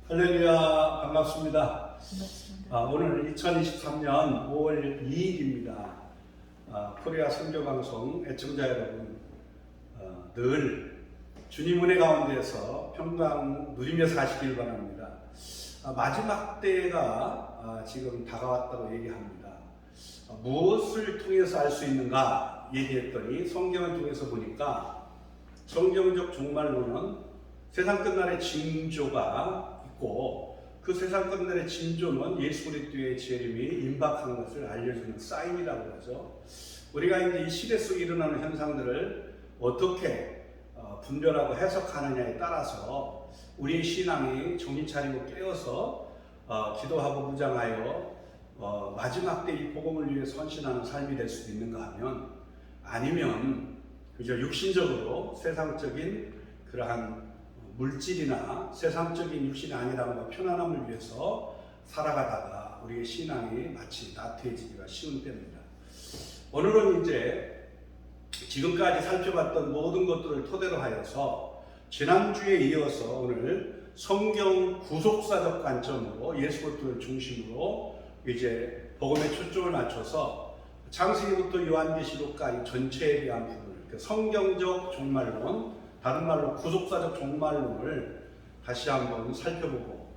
할렐루야, 반갑습니다. 반갑습니다. 오늘 2023년 5월 2일입니다. 코리아 선교방송 애청자 여러분, 늘 주님 은혜 가운데서 평강 누리며 사시길 바랍니다. 마지막 때가 지금 다가왔다고 얘기합니다. 무엇을 통해서 알 수 있는가 얘기했더니 성경을 통해서 보니까 성경적 종말론은 세상 끝날의 징조가 있고, 그 세상 끝날의 징조는 예수 그리스도의 재림이 임박한 것을 알려주는 사인이라고 하죠. 우리가 이제 이 시대 속에 일어나는 현상들을 어떻게 분별하고 해석하느냐에 따라서 우리의 신앙이 정신 차리고 깨어서 기도하고 무장하여 마지막 때 이 복음을 위해 헌신하는 삶이 될 수도 있는가 하면, 아니면 그저 육신적으로 세상적인 그러한 물질이나 세상적인 육신이 아니라는 편안함을 위해서 살아가다가 우리의 신앙이 마치 나태해지기가 쉬운 때입니다. 오늘은 이제 지금까지 살펴봤던 모든 것들을 토대로 하여서 지난주에 이어서 오늘 성경 구속사적 관점으로 예수 그리스도를 중심으로 이제 복음에 초점을 맞춰서 창세기부터 요한계시록까지 전체에 대한 부분을, 성경적 종말론, 다른 말로 구속사적 종말론을 다시 한번 살펴보고,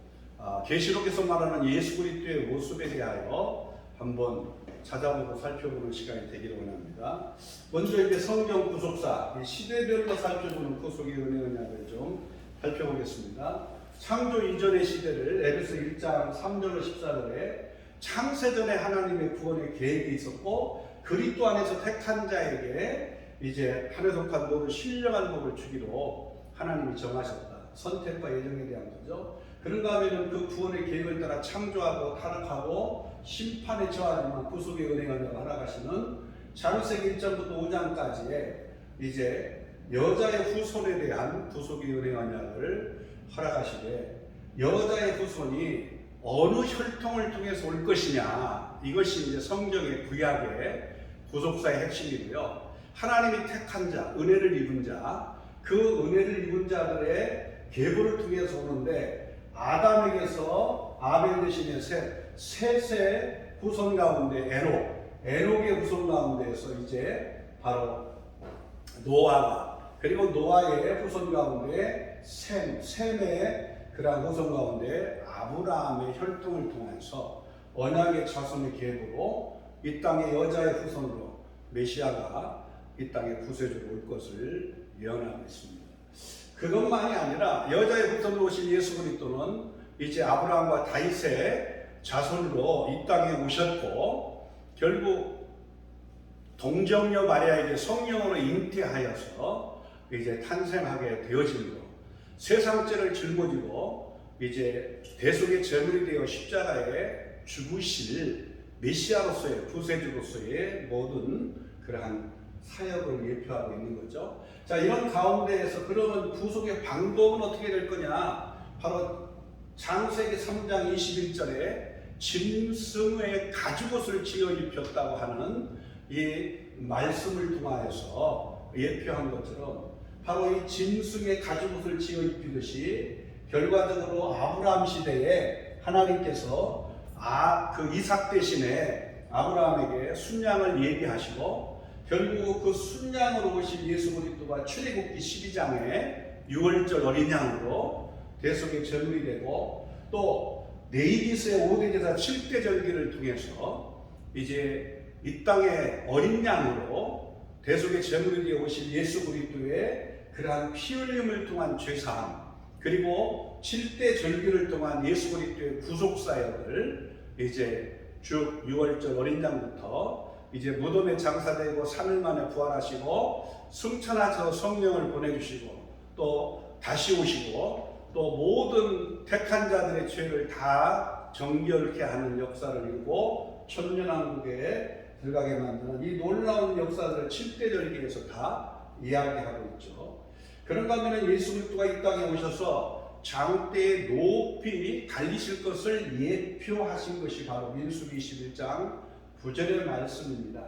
계시록에서 말하는 예수 그리스도의 모습에 대하여 한번 찾아보고 살펴보는 시간이 되기를 원합니다. 먼저 이제 성경 구속사, 시대별로 살펴보는 구속의 은혜를 좀 살펴보겠습니다. 창조 이전의 시대를 에베소 1장 3절로 14절에 창세전에 하나님의 구원의 계획이 있었고, 그리스도 안에서 택한 자에게 이제 하늘에 속한 모든 신령한 복을 주기로 하나님이 정하셨다. 선택과 예정에 대한 거죠. 그런가 하면은 그 구원의 계획을 따라 창조하고 타락하고 심판에 처하지만 구속의 은혜가 허락하시는 창세기 1장부터 5장까지의 이제 여자의 후손에 대한 구속의 은혜 언약을 허락하시되, 여자의 후손이 어느 혈통을 통해서 올 것이냐, 이것이 이제 성경의 구약의 구속사의 핵심이고요. 하나님이 택한 자, 은혜를 입은 자, 그 은혜를 입은 자들의 계보를 통해서 오는데, 아담에게서 아벨 대신에 셋의 후손 가운데 에녹의 후손 가운데에서 이제 바로 노아가, 그리고 노아의 후손 가운데 셈의 그러한 후손 가운데 아브라함의 혈통을 통해서 언약의 자손의 계보로 이 땅의 여자의 후손으로 메시아가 이 땅에 구세주로 올 것을 예언하고 있습니다. 그것만이 아니라 여자의 후손으로 오신 예수 그리스도는 이제 아브라함과 다윗의 자손으로 이 땅에 오셨고, 결국 동정녀 마리아에게 성령으로 잉태하여서 이제 탄생하게 되어짐으로 세상죄를 짊어지고 이제 대속의 제물이 되어 십자가에 죽으실 메시아로서의 구세주로서의 모든 그러한 사역을 예표하고 있는 거죠. 자, 이런 가운데에서 그러면 구속의 방법은 어떻게 될 거냐? 바로 창세기 3장 21절에 짐승의 가죽옷을 지어 입혔다고 하는 이 말씀을 통하여서 예표한 것처럼, 바로 이 짐승의 가죽옷을 지어 입히듯이 결과적으로 아브라함 시대에 하나님께서 그 이삭 대신에 아브라함에게 순양을 예비하시고, 결국 그 순양으로 오신 예수 그리스도가 출애굽기 12장에 6월절 어린 양으로 대속의 제물이 되고, 또 레위기서의 5대 제사 7대 절기를 통해서 이제 이 땅의 어린 양으로 대속의 제물이 되어 오신 예수 그리스도의 그러한 피 흘림을 통한 죄사함, 그리고 7대 절기를 통한 예수 그리스도의 구속 사역을 이제 쭉 6월절 어린 양부터 이제 무덤에 장사되고 3일 만에 부활하시고 승천하셔서 성령을 보내주시고 또 다시 오시고 또 모든 택한 자들의 죄를 다 정결케 하는 역사를 이루고 천년왕국에 들어가게 만드는 이 놀라운 역사들을 7대 절기에서 다 이야기하고 있죠. 그런가 하면 예수 그리스도가 이 땅에 오셔서 장대에 높이 달리실 것을 예표하신 것이 바로 민수기 21장 9절의 말씀입니다.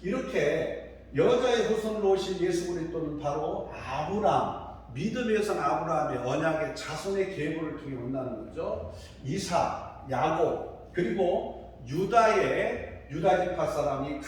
이렇게 여자의 후손으로 오신 예수 그리스도는 바로 아브라함, 믿음에서는 아브라함의 언약의 자손의 계보를 통해 온다는 거죠. 이삭, 야곱, 그리고 유다 지파 사람이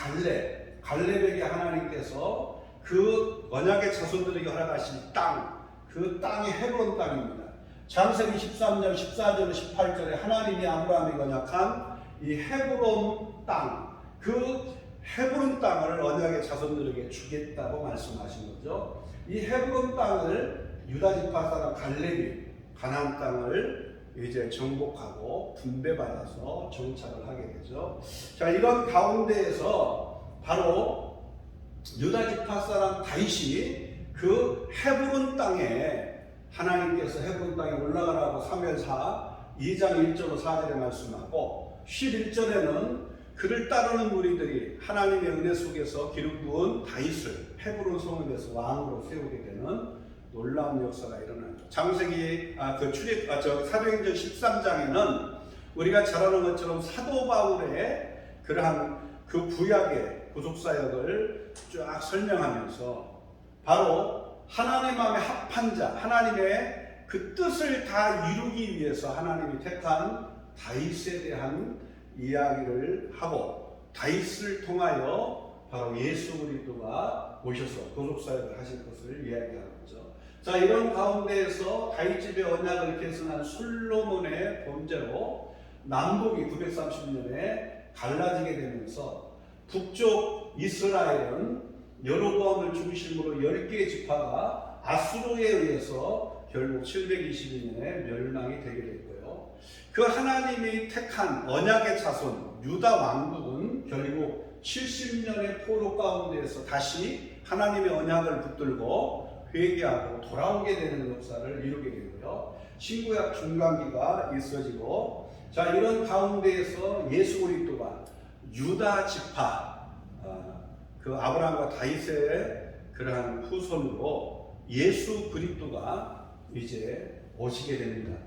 갈렙에게 하나님께서 그 언약의 자손들에게 허락하신 땅, 그 땅이 헤브론 땅입니다. 창세기 13장 14절 18절에 하나님이 아브라함에게 언약한 이 헤브론 땅, 그 헤브론 땅을 언약의 자손들에게 주겠다고 말씀하신 거죠. 이 헤브론 땅을 유다 지파 사람 갈렙이 가나안 땅을 이제 정복하고 분배받아서 정착을 하게 되죠. 자, 이런 가운데에서 바로 유다 지파 사람 다윗이 그 헤브론 땅에 하나님께서 헤브론 땅에 올라가라고 사무엘하 2장 1절로 4절에 말씀하고 11절에는 그를 따르는 무리들이 하나님의 은혜 속에서 기름 부은 다윗을 헤브론 성읍에서 왕으로 세우게 되는 놀라운 역사가 일어나죠. 창세기 사도행전 13장에는 우리가 잘 아는 것처럼 사도 바울의 그러한 그 구약의 구속사역을 쫙 설명하면서 바로 하나님 마음에 합한 자, 하나님의 그 뜻을 다 이루기 위해서 하나님이 택한 다윗에 대한 이야기를 하고 다윗을 통하여 바로 예수 그리스도가 오셔서 구속사역을 하실 것을 이야기하는 거죠. 자, 이런 가운데에서 다윗 집의 언약을 계승한 솔로몬의 범죄로 남북이 930년에 갈라지게 되면서 북쪽 이스라엘은 여로보암을 중심으로 10개의 지파가 아수르에 의해서 결국 722년에 멸망이 되게 됐고요. 그 하나님이 택한 언약의 자손 유다 왕국은 결국 70년의 포로 가운데에서 다시 하나님의 언약을 붙들고 회개하고 돌아오게 되는 역사를 이루게 되고요. 신구약 중간기가 있어지고, 자, 이런 가운데에서 예수 그리스도가 유다 지파, 그 아브라함과 다윗의 그러한 후손으로 예수 그리스도가 이제 오시게 됩니다.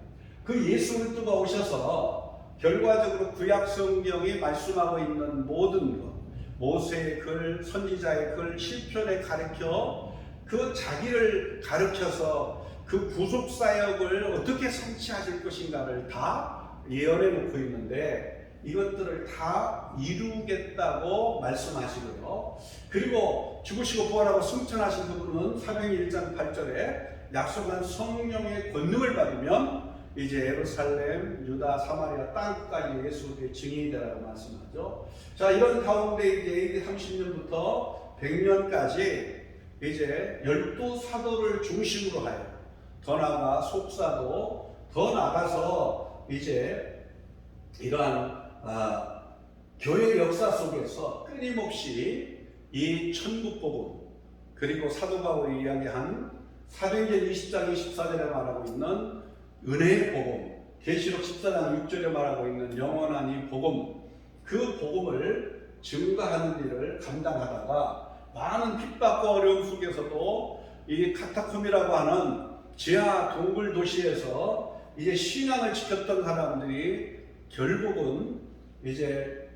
그 예수 그리스도가 오셔서 결과적으로 구약 성경이 말씀하고 있는 모든 것, 모세의 글, 선지자의 글, 시편에 가르쳐 그 자기를 가르쳐서 그 구속 사역을 어떻게 성취하실 것인가를 다 예언해 놓고 있는데 이것들을 다 이루겠다고 말씀하시고요. 그리고 죽으시고 부활하고 승천하신 그분은 사도행전 1장 8절에 약속한 성령의 권능을 받으면 이제 예루살렘, 유다, 사마리아 땅까지 예수의 증인이 되라고 말씀하죠. 자, 이런 가운데 이제 AD 30년부터 100년까지 이제 12사도를 중심으로 하여 더 나아가 속사도 더 나가서 이제 이러한 교회 역사 속에서 끊임없이 이 천국 복음 그리고 사도 바울이 이야기한 사도행전 20장 24절에 말하고 있는 은혜의 복음, 계시록 14장 6절에 말하고 있는 영원한 이 복음, 그 복음을 증거하는 일을 감당하다가 많은 핍박과 어려움 속에서도 이 카타콤이라고 하는 지하 동굴 도시에서 이제 신앙을 지켰던 사람들이 결국은 이제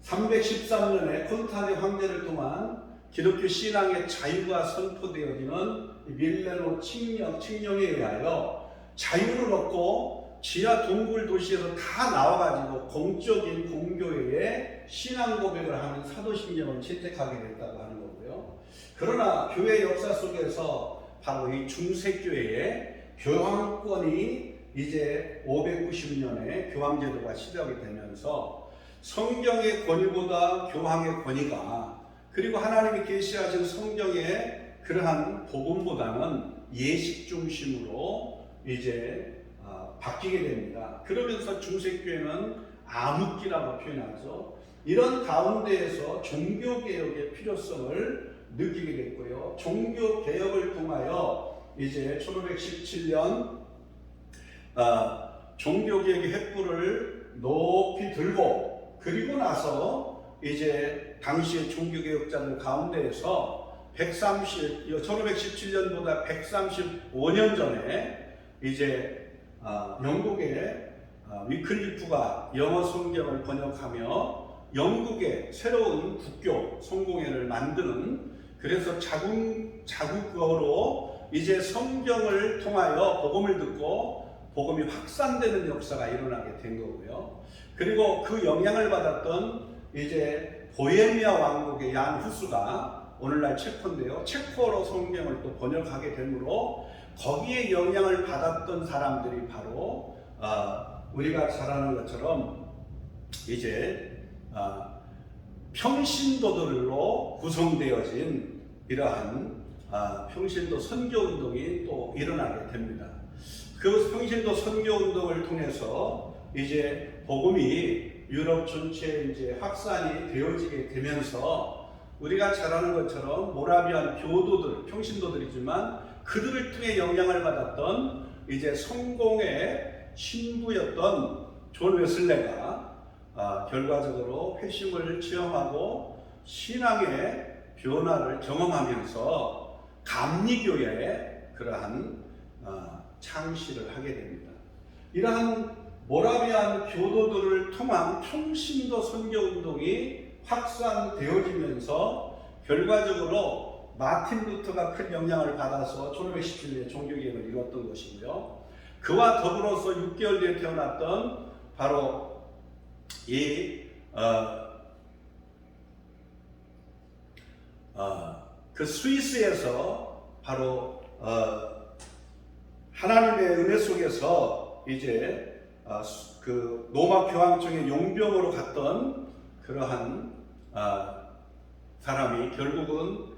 313년에 콘스탄틴 황제를 통한 기독교 신앙의 자유가 선포되어지는 밀레노 칙령에 의하여 자유를 얻고 지하 동굴 도시에서 다 나와가지고 공적인 공교회에 신앙 고백을 하는 사도신령을 채택하게 됐다고 하는 거고요. 그러나 교회 역사 속에서 바로 이 중세교회의 교황권이 이제 590년에 교황제도가 시작이 되면서 성경의 권위보다 교황의 권위가, 그리고 하나님이 계시하신 성경의 그러한 복음보다는 예식 중심으로 이제 바뀌게 됩니다. 그러면서 중세교회는 암흑기라고 표현하죠. 이런 가운데에서 종교개혁의 필요성을 느끼게 됐고요. 종교개혁을 통하여 이제 1517년 종교개혁의 횃불을 높이 들고, 그리고 나서 이제 당시의 종교개혁자들 가운데에서 1517년보다 135년 전에 이제 영국의 위클리프가 영어 성경을 번역하며 영국의 새로운 국교 성공회를 만드는 그래서 자국어로 이제 성경을 통하여 복음을 듣고 복음이 확산되는 역사가 일어나게 된 거고요. 그리고 그 영향을 받았던 이제 보헤미아 왕국의 얀 후스가 오늘날 체코인데요. 체코어로 성경을 또 번역하게 되므로 거기에 영향을 받았던 사람들이 바로 우리가 잘 아는 것처럼 이제 평신도들로 구성되어진 이러한 평신도 선교운동이 또 일어나게 됩니다. 그 평신도 선교운동을 통해서 이제 복음이 유럽 전체에 이제 확산이 되어지게 되면서 우리가 잘 아는 것처럼 모라비안 교도들, 평신도들이지만 그들을 통해 영향을 받았던 이제 성공의 신부였던 존 웨슬레가 결과적으로 회심을 체험하고 신앙의 변화를 경험하면서 감리교회의 그러한 창시를 하게 됩니다. 이러한 모라비안 교도들을 통한 평신도 선교운동이 확산되어지면서 결과적으로 마틴 루터가 큰 영향을 받아서 1517년에 종교개혁을 이뤘던 것이고요. 그와 더불어서 6개월 뒤에 태어났던 바로 그 스위스에서 바로 하나님의 은혜 속에서 이제 그 로마 교황청의 용병으로 갔던 그러한 사람이 결국은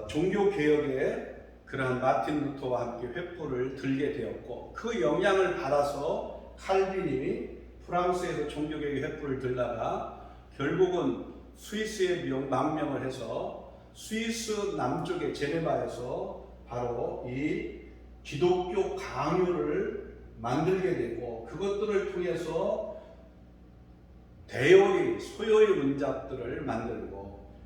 종교 개혁에 그러한 마틴 루터와 함께 횃불을 들게 되었고, 그 영향을 받아서 칼빈이 프랑스에서 종교 개혁의 횃불을 들다가 결국은 스위스에 망명을 해서 스위스 남쪽의 제네바에서 바로 이 기독교 강요를 만들게 되고, 그것들을 통해서 대요리, 소요리 문잡들을 만들고,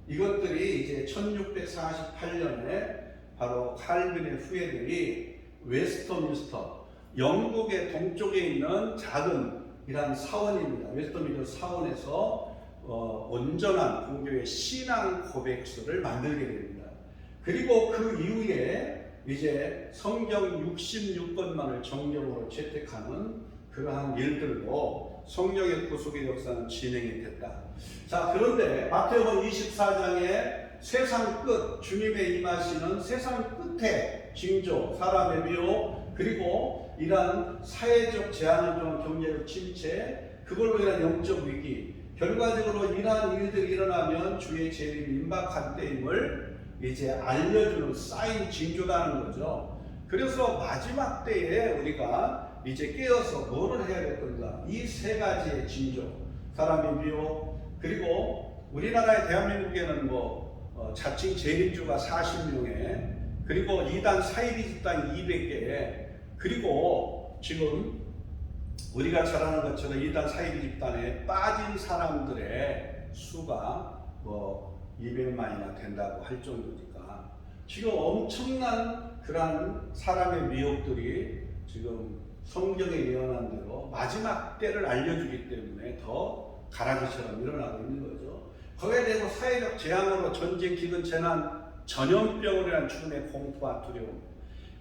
이것들이 이제 1648년에 바로 칼빈의 후예들이 웨스터민스터, 영국의 동쪽에 있는 작은 이러한 사원입니다. 웨스터민스터 사원에서 온전한 공교의 신앙 고백서를 만들게 됩니다. 그리고 그 이후에 이제 성경 66권만을 정경으로 채택하는 그러한 일들로 성경의 구속의 역사는 진행이 됐다. 자, 그런데 마태복음 24장에 세상 끝, 주님의 임하시는 세상 끝에 징조, 사람의 미혹, 그리고 이러한 사회적 제한을 통한 경제적 침체, 그걸로 인한 영적 위기, 결과적으로 이러한 일들이 일어나면 주의 재림이 임박한 때임을 이제 알려주는 사인 징조라는 거죠. 그래서 마지막 때에 우리가 이제 깨어서 뭐를 해야 될 건가? 이 세 가지의 징조, 사람의 미혹, 그리고 우리나라의 대한민국에는 자칭 재림주가 40명에, 그리고 이단 사이비 집단 200개에, 그리고 지금 우리가 잘 아는 것처럼 이단 사이비 집단에 빠진 사람들의 수가 200만이나 된다고 할 정도니까 지금 엄청난 그러한 사람의 미혹들이 지금 성경에 예언한 대로 마지막 때를 알려주기 때문에 더 가라지처럼 일어나고 있는 거죠. 거기에 대해서 사회적 재앙으로 전쟁, 기근, 재난, 전염병으로 인한 죽음의 공포와 두려움.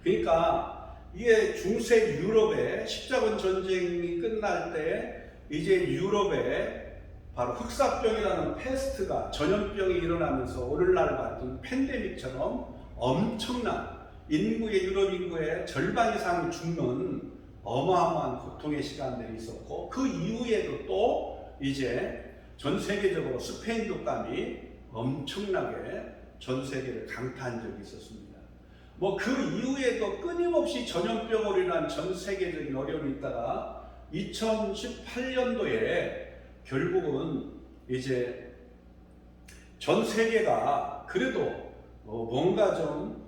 그러니까 이게 중세 유럽의 십자군 전쟁이 끝날 때 이제 유럽에 바로 흑사병이라는 패스트가, 전염병이 일어나면서 오늘날 같은 팬데믹처럼 엄청난 유럽 인구의 절반 이상이 죽는 어마어마한 고통의 시간들이 있었고, 그 이후에도 또 이제 전 세계적으로 스페인 독감이 엄청나게 전 세계를 강타한 적이 있었습니다. 그 이후에도 끊임없이 전염병으로 인한 전 세계적인 어려움이 있다가 2018년도에 결국은 이제 전 세계가 그래도 뭔가 좀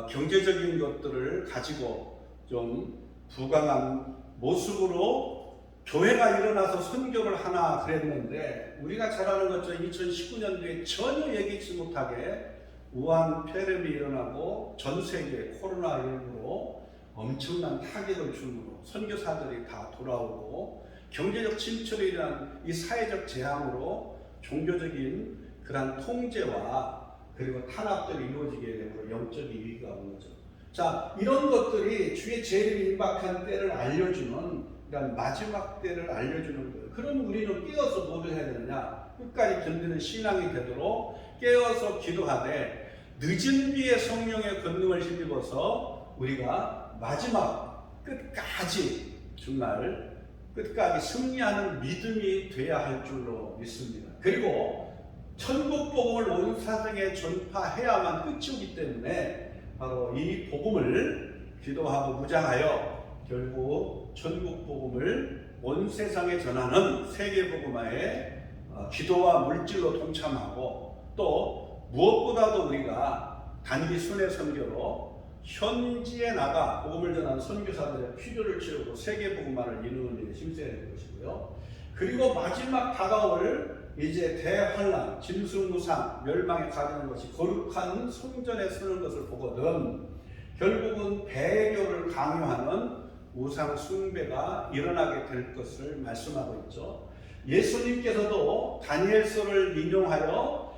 경제적인 것들을 가지고 좀 부강한 모습으로 교회가 일어나서 선교를 하나 그랬는데, 우리가 잘 아는 것처럼 2019년도에 전혀 예기치 못하게 우한 폐렴이 일어나고 전 세계 코로나19로 엄청난 타격을 주므로 선교사들이 다 돌아오고, 경제적 침체로 인한 이 사회적 재앙으로 종교적인 그런 통제와 그리고 탄압들이 이루어지게 되고 영적인 위기가 오는 거죠. 자, 이런 것들이 주의 재림이 임박한 때를 알려주는, 그러니까 마지막 때를 알려주는 거예요. 그럼 우리는 깨어서 뭐를 해야 되느냐? 끝까지 견디는 신앙이 되도록 깨어서 기도하되 늦은 비에 성령의 권능을 힘입어서 우리가 마지막 끝까지 정말 끝까지 승리하는 믿음이 돼야 할 줄로 믿습니다. 그리고 천국 복음을 온 세상에 전파해야만 끝이 오기 때문에 바로 이 복음을 기도하고 무장하여 결국 천국 복음을 온 세상에 전하는 세계 복음화에 기도와 물질로 동참하고, 또 무엇보다도 우리가 단기 순회 선교로 현지에 나가 복음을 전하는 선교사들의 필요를 채우고 세계 복음화를 이루는 일에 힘써야 될 것이고요. 그리고 마지막 다가올 이제 대환란, 짐승무상, 멸망에 가리는 것이 거룩한 성전에 서는 것을 보거든 결국은 배교를 강요하는 우상 숭배가 일어나게 될 것을 말씀하고 있죠. 예수님께서도 다니엘서를 인용하여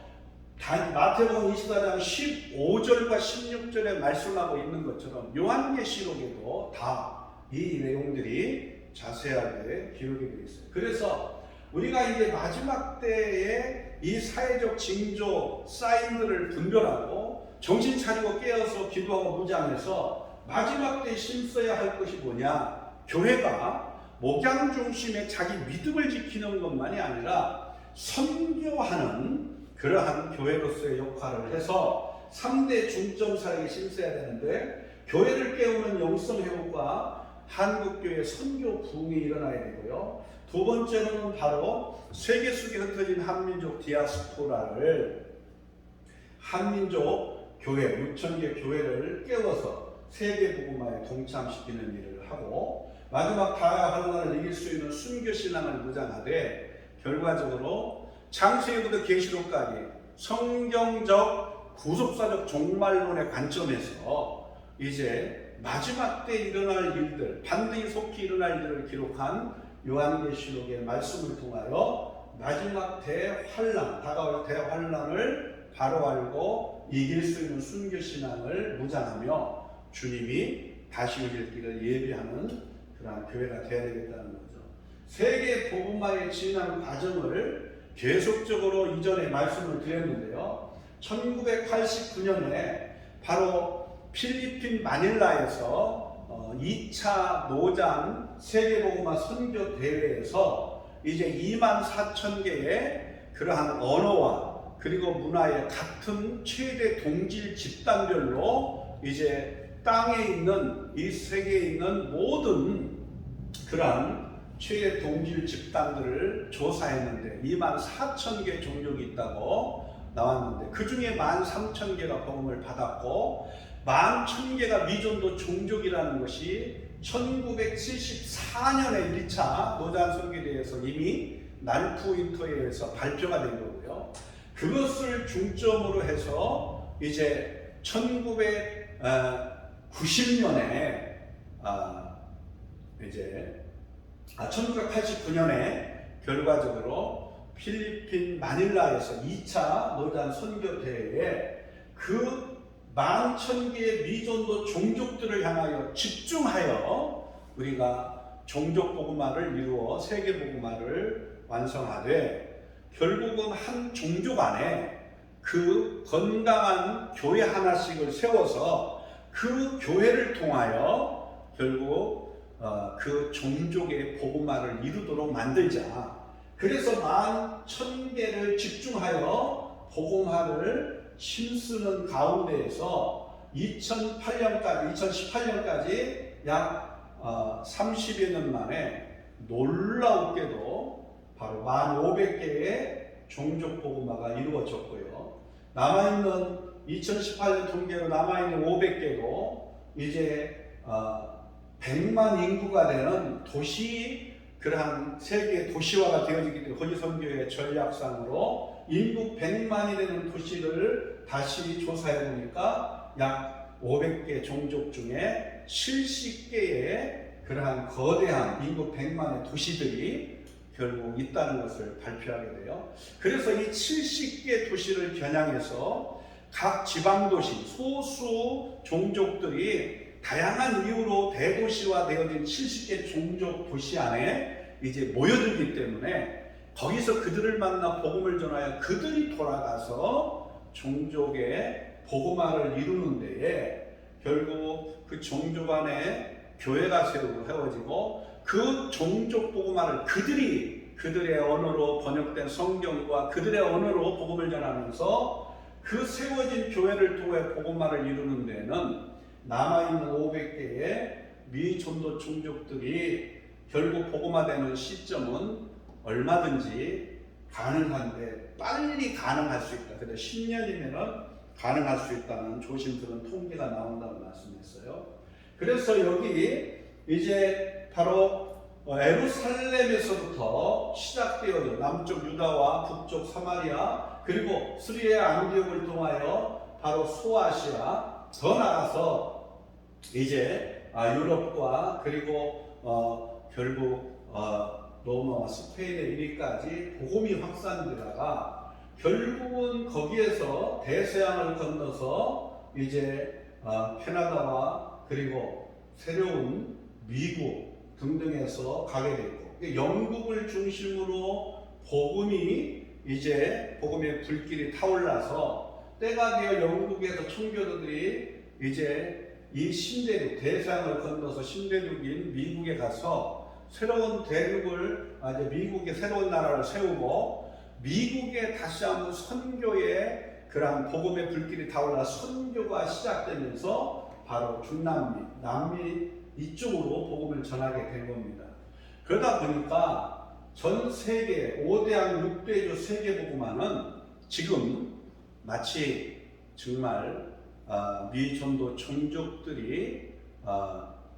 마태복음 24장 15절과 16절에 말씀하고 있는 것처럼 요한계시록에도 다 이 내용들이 자세하게 기록이 되어 있어요. 그래서 우리가 이제 마지막 때에 이 사회적 징조 사인들을 분별하고 정신 차리고 깨어서 기도하고 무장해서 마지막 때에 힘써야 할 것이 뭐냐? 교회가 목양 중심의 자기 믿음을 지키는 것만이 아니라 선교하는 그러한 교회로서의 역할을 해서 3대 중점 사역에 힘써야 되는데, 교회를 깨우는 영성 회복과 한국교회 선교 부흥이 일어나야 되고요. 두 번째는 바로 세계 속에 흩어진 한민족 디아스포라를 한민족 교회, 6,000개 교회를 깨워서 세계 복음화에 동참시키는 일을 하고, 마지막 다환란을 이길 수 있는 순교 신앙을 무장하되 결과적으로 창세기부터 계시록까지 성경적 구속사적 종말론의 관점에서 이제 마지막 때 일어날 일들, 반드시 속히 일어날 일들을 기록한 요한계시록의 말씀을 통하여 마지막 대환란, 다가올 대환란을 바로 알고 이길 수 있는 순교신앙을 무장하며 주님이 다시 오실 길을 예비하는 그러한 교회가 되어야 되겠다는 거죠. 세계 복음화에 진행하는 과정을 계속적으로 이전에 말씀을 드렸는데요. 1989년에 바로 필리핀 마닐라에서 2차 노장 세계복음화 선교 대회에서 이제 24,000개의 그러한 언어와 그리고 문화의 같은 최대 동질 집단별로 이제 땅에 있는 이 세계에 있는 모든 그러한 최대 동질 집단들을 조사했는데 24,000개 종족이 있다고 나왔는데, 그 중에 13,000개가 복음을 받았고 11,000개가 미존도 종족이라는 것이 1974년에 1차 노장 선교대회에서 이미 난프 인터에서 발표가 된 거고요. 그것을 중점으로 해서 이제 1990년에 1989년에 결과적으로 필리핀 마닐라에서 2차 노장 선교대회에 그 11,000개의 미존도 종족들을 향하여 집중하여 우리가 종족 복음화를 이루어 세계 복음화를 완성하되, 결국은 한 종족 안에 그 건강한 교회 하나씩을 세워서 그 교회를 통하여 결국 그 종족의 복음화를 이루도록 만들자. 그래서 11,000개를 집중하여 복음화를 힘쓰는 가운데에서 2018년까지 약 30여 년 만에 놀라웠게도 바로 1,500개의 종족 복음화가 이루어졌고요. 남아있는 2018년 통계로 남아있는 500개도 이제 100만 인구가 되는 도시, 그러한 세계 도시화가 되어지기 때문에 거기 선교의 전략상으로 인구 100만이 되는 도시를 다시 조사해 보니까 약 500개 종족 중에 70개의 그러한 거대한 인구 100만의 도시들이 결국 있다는 것을 발표하게 돼요. 그래서 이 70개 도시를 겨냥해서 각 지방도시 소수 종족들이 다양한 이유로 대도시화되어진 70개 종족 도시 안에 이제 모여들기 때문에 거기서 그들을 만나 복음을 전하여 그들이 돌아가서 종족의 복음화를 이루는 데에 결국 그 종족 안에 교회가 세워지고 그 종족 복음화를 그들의 언어로 번역된 성경과 그들의 언어로 복음을 전하면서 그 세워진 교회를 통해 복음화를 이루는 데는 남아있는 500개의 미전도 종족들이 결국 복음화되는 시점은 얼마든지 가능한데 빨리 가능할 수 있다. 근데 10년이면 가능할 수 있다는 조심스러운 통계가 나온다고 말씀했어요. 그래서 여기 이제 바로 에루살렘에서부터 시작되어져 남쪽 유다와 북쪽 사마리아 그리고 스리아 안디옥을 통하여 바로 소아시아 더 나가서 이제 유럽과 그리고 결국 로마와 스페인에 이르기까지 복음이 확산되다가 결국은 거기에서 대서양을 건너서 이제 캐나다와 그리고 새로운 미국 등등에서 가게 됐고 영국을 중심으로 복음의 불길이 타올라서 때가 되어 영국에서 청교도들이 이제 이 신대륙 대서양을 건너서 신대륙인 미국에 가서 새로운 대륙을 이제 미국의 새로운 나라를 세우고 미국에 다시 한번 선교의 그런 복음의 불길이 타올라 선교가 시작되면서 바로 중남미, 남미 이쪽으로 복음을 전하게 된 겁니다. 그러다 보니까 전 세계 5대양 6대주 세계복음화는 지금 마치 정말 미전도 종족들이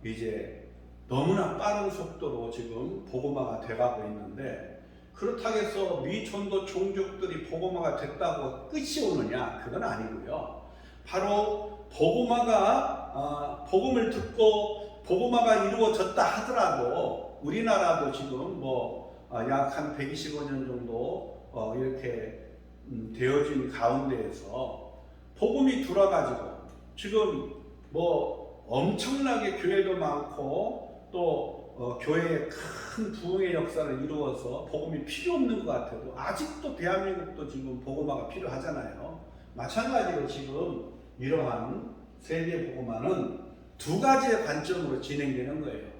이제 너무나 빠른 속도로 지금 복음화가 돼가고 있는데 그렇다고 해서 미전도 종족들이 복음화가 됐다고 끝이 오느냐? 그건 아니고요. 바로 복음화가 복음을 듣고 복음화가 이루어졌다 하더라도 우리나라도 지금 약 한 125년 정도 이렇게 되어진 가운데에서 복음이 들어가지고 지금 엄청나게 교회도 많고 또 교회의 큰 부흥의 역사를 이루어서 복음이 필요 없는 것 같아도 아직도 대한민국도 지금 복음화가 필요하잖아요. 마찬가지로 지금 이러한 세계 복음화는 두 가지의 관점으로 진행되는 거예요.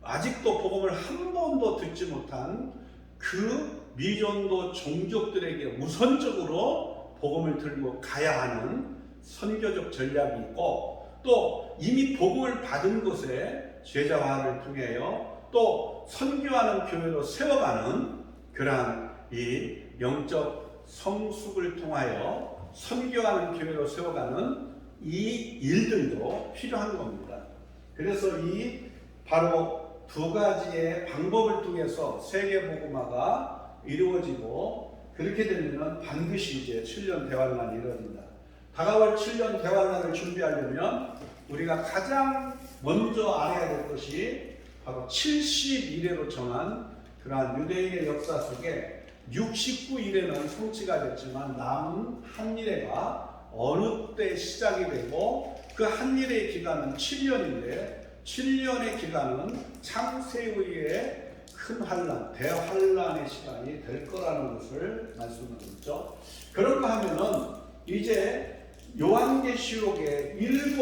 아직도 복음을 한 번도 듣지 못한 그 미전도 종족들에게 우선적으로 복음을 들고 가야 하는 선교적 전략이 있고 또 이미 복음을 받은 곳에 제자화를 통하여 또 선교하는 교회로 세워가는 그러한 이 영적 성숙을 통하여 선교하는 교회로 세워가는 이 일들도 필요한 겁니다. 그래서 이 바로 두 가지의 방법을 통해서 세계복음화가 이루어지고 그렇게 되면 반드시 이제 7년 대환란이 이루어진다. 다가올 7년 대환란을 준비하려면 우리가 가장 먼저 알아야 될 것이 바로 70일에로 정한 그러한 유대인의 역사 속에 69일에는 성취가 됐지만 남은 한 일회가 어느 때 시작이 되고 그 한 일의 기간은 7년인데 7년의 기간은 창세의의 큰 환란, 대환란의 시간이 될 거라는 것을 말씀을 드렸죠. 그런가 하면은 이제 요한계시록의 7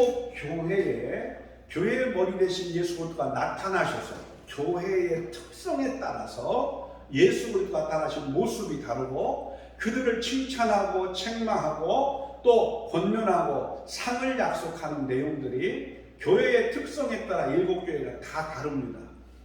교회의 머리 대신 예수 그리스도가 나타나셔서 교회의 특성에 따라서 예수 그리스도가 나타나신 모습이 다르고 그들을 칭찬하고 책망하고 또 권면하고 상을 약속하는 내용들이 교회의 특성에 따라 7교회가 다 다릅니다.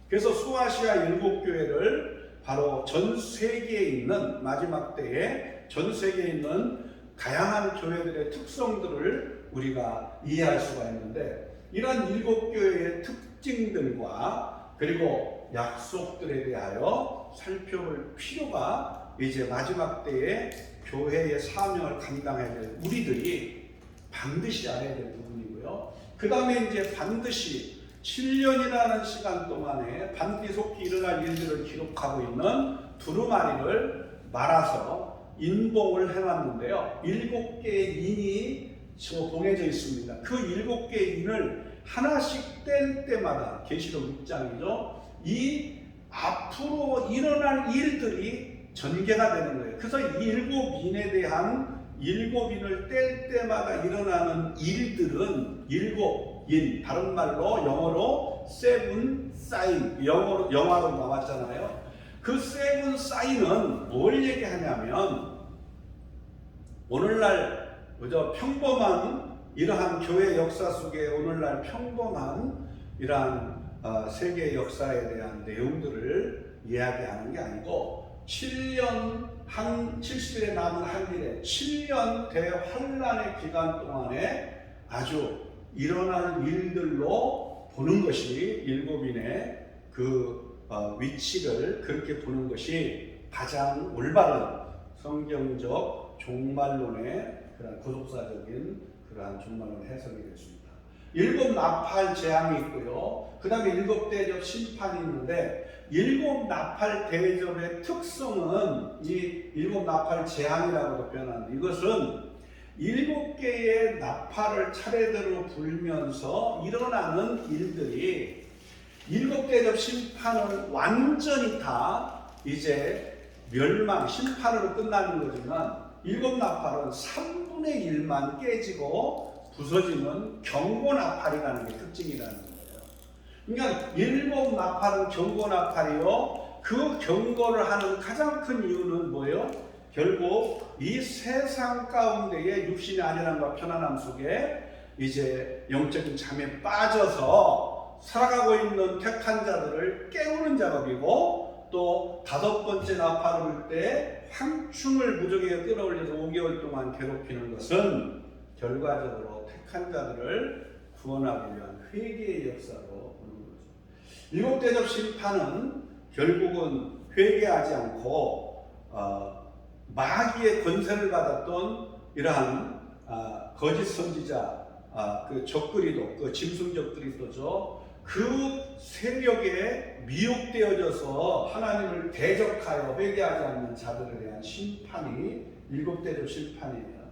그래서 소아시아 7교회를 바로 전 세계에 있는 마지막 때에 전 세계에 있는 다양한 교회들의 특성들을 우리가 이해할 수가 있는데 이런 7교회의 특징들과 그리고 약속들에 대하여 살펴볼 필요가 이제 마지막 때에 교회의 사명을 감당해야 될 우리들이 반드시 알아야 될 부분이고요. 그 다음에 이제 반드시 7년이라는 시간 동안에 반드시 속히 일어날 일들을 기록하고 있는 두루마리를 말아서 인봉을 해놨는데요. 7개의 인이 봉해져 있습니다. 그 7개의 인을 하나씩 뗄 때마다, 계시록 6장이죠. 이 앞으로 일어날 일들이 전개가 되는 거예요. 그래서 7인에 대한 7인을 뗄 때마다 일어나는 일들은 7인, 다른 말로 영어로 seven sign, 영화로 나왔잖아요. 그 seven sign은 뭘 얘기하냐면, 오늘날 그저 평범한 이러한 교회 역사 속에 오늘날 평범한 이러한 세계 역사에 대한 내용들을 이야기하는 게 아니고, 70일에 남은 한일에 7년 대환란의 기간 동안에 아주 일어날 일들로 보는 것이 7인의 그 위치를 그렇게 보는 것이 가장 올바른 성경적 종말론의 그런 구속사적인 그러한 종말론 해석이 됐습니다. 7 나팔 재앙이 있고요. 그 다음에 7 대접 심판이 있는데, 7 나팔 대접의 특성은 이 7 나팔 재앙이라고도 표현하는데, 이것은 7개의 나팔을 차례대로 불면서 일어나는 일들이, 7 대접 심판은 완전히 다 이제 멸망, 심판으로 끝나는 거지만, 7 나팔은 3분의 1만 깨지고 부서지는 경고나팔이라는 게 특징이라는 거예요. 그러니까 7 나팔은 경고나팔이요. 그 경고를 하는 가장 큰 이유는 뭐예요? 결국 이 세상 가운데의 육신의 안일함과 편안함 속에 이제 영적인 잠에 빠져서 살아가고 있는 택한 자들을 깨우는 작업이고, 또 5번째 나팔을 불 때 황충을 무적에게 끌어올려서 5개월 동안 괴롭히는 것은 결과적으로 택한 자들을 구원하기 위한 회개의 역사로 보는 거죠. 7 대접 심판은 결국은 회개하지 않고 마귀의 권세를 받았던 이러한 거짓 선지자, 그 적그리도, 그 짐승 적그리도죠. 그 세력에 미혹되어져서 하나님을 대적하여 회개하지 않는 자들에 대한 심판이 7 대접 심판이에요.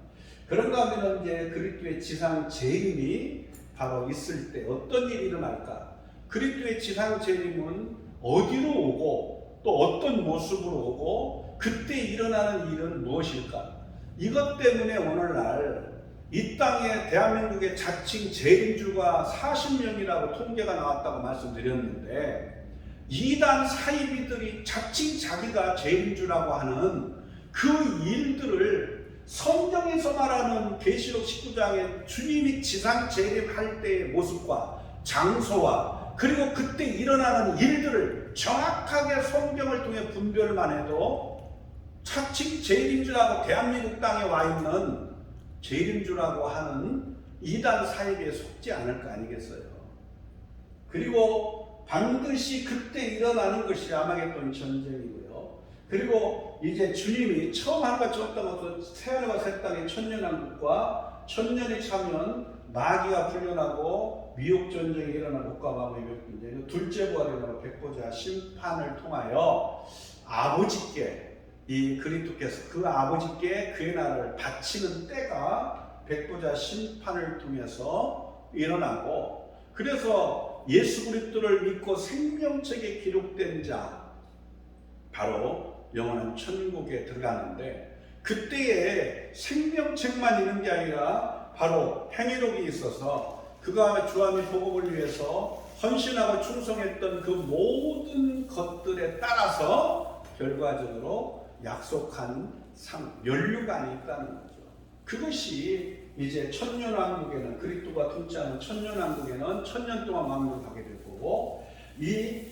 그런 가운데는 이제 그리스도의 지상 재림이 바로 있을 때 어떤 일이 일어날까? 그리스도의 지상 재림은 어디로 오고 또 어떤 모습으로 오고 그때 일어나는 일은 무엇일까? 이것 때문에 오늘날 이 땅에 대한민국의 자칭 재림주가 40명이라고 통계가 나왔다고 말씀드렸는데, 이단 사이비들이 자칭 자기가 재림주라고 하는 그 일들을 성경에서 말하는 계시록 19장에 주님이 지상 재림할 때의 모습과 장소와 그리고 그때 일어나는 일들을 정확하게 성경을 통해 분별만 해도 자칭 재림주라고 대한민국 땅에 와 있는 재림주라고 하는 이단 사이비에 속지 않을 거 아니겠어요? 그리고 반드시 그때 일어나는 것이 아마겟돈 전쟁이고요. 그리고 이제 주님이 처음 하늘과 첫 땅에서 새하늘과 새 땅의 천년왕국과 천년이 차면 마귀가 풀려나고 미혹전쟁이 일어나 목과 마음의 미혹전쟁, 둘째 부활이 일어나고 백보자 심판을 통하여 아버지께 이 그리스도께서 그 아버지께 그의 나라를 바치는 때가 백보자 심판을 통해서 일어나고, 그래서 예수 그리스도를 믿고 생명책에 기록된 자 바로 영원한 천국에 들어가는데, 그때에 생명책만 있는 게 아니라 바로 행위록이 있어서 그가 주와 및 복음을 위해서 헌신하고 충성했던 그 모든 것들에 따라서 결과적으로 약속한 면류관이 있다는 거죠. 그것이 이제 천년왕국에는, 그리스도가 통치하는 천년왕국에는 천년 동안 왕국하게 될 거고, 이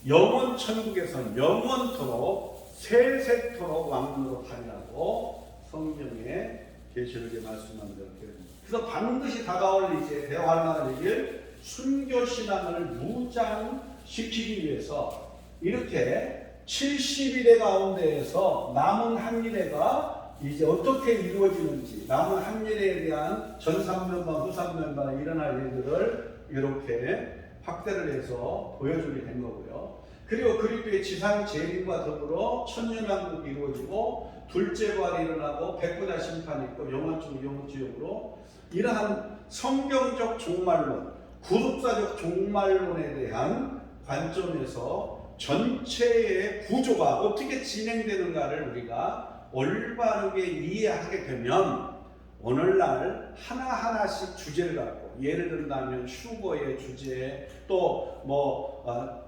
영원 천국에서는 영원토록 세세토록 왕국으로 가리라고 성경에 계시록에 말씀한 대로 됩니다. 그래서 반드시 다가올 이제 대환란을 이길 순교신앙을 무장시키기 위해서 이렇게 70일의 가운데에서 남은 한일회가 이제 어떻게 이루어지는지, 남은 한일회에 대한 전산면만 후산면만 일어날 일들을 이렇게 확대를 해서 보여주게 된 거고요. 그리고 그리스도의 지상 재림과 더불어 천년왕국이 이루어지고 둘째 부활이 일어나고 백보자 심판이 있고 영원중 영원지옥으로 이러한 성경적 종말론, 구속사적 종말론에 대한 관점에서 전체의 구조가 어떻게 진행되는가를 우리가 올바르게 이해하게 되면 오늘날 하나하나씩 주제를 갖고, 예를 들면 휴거의 주제, 또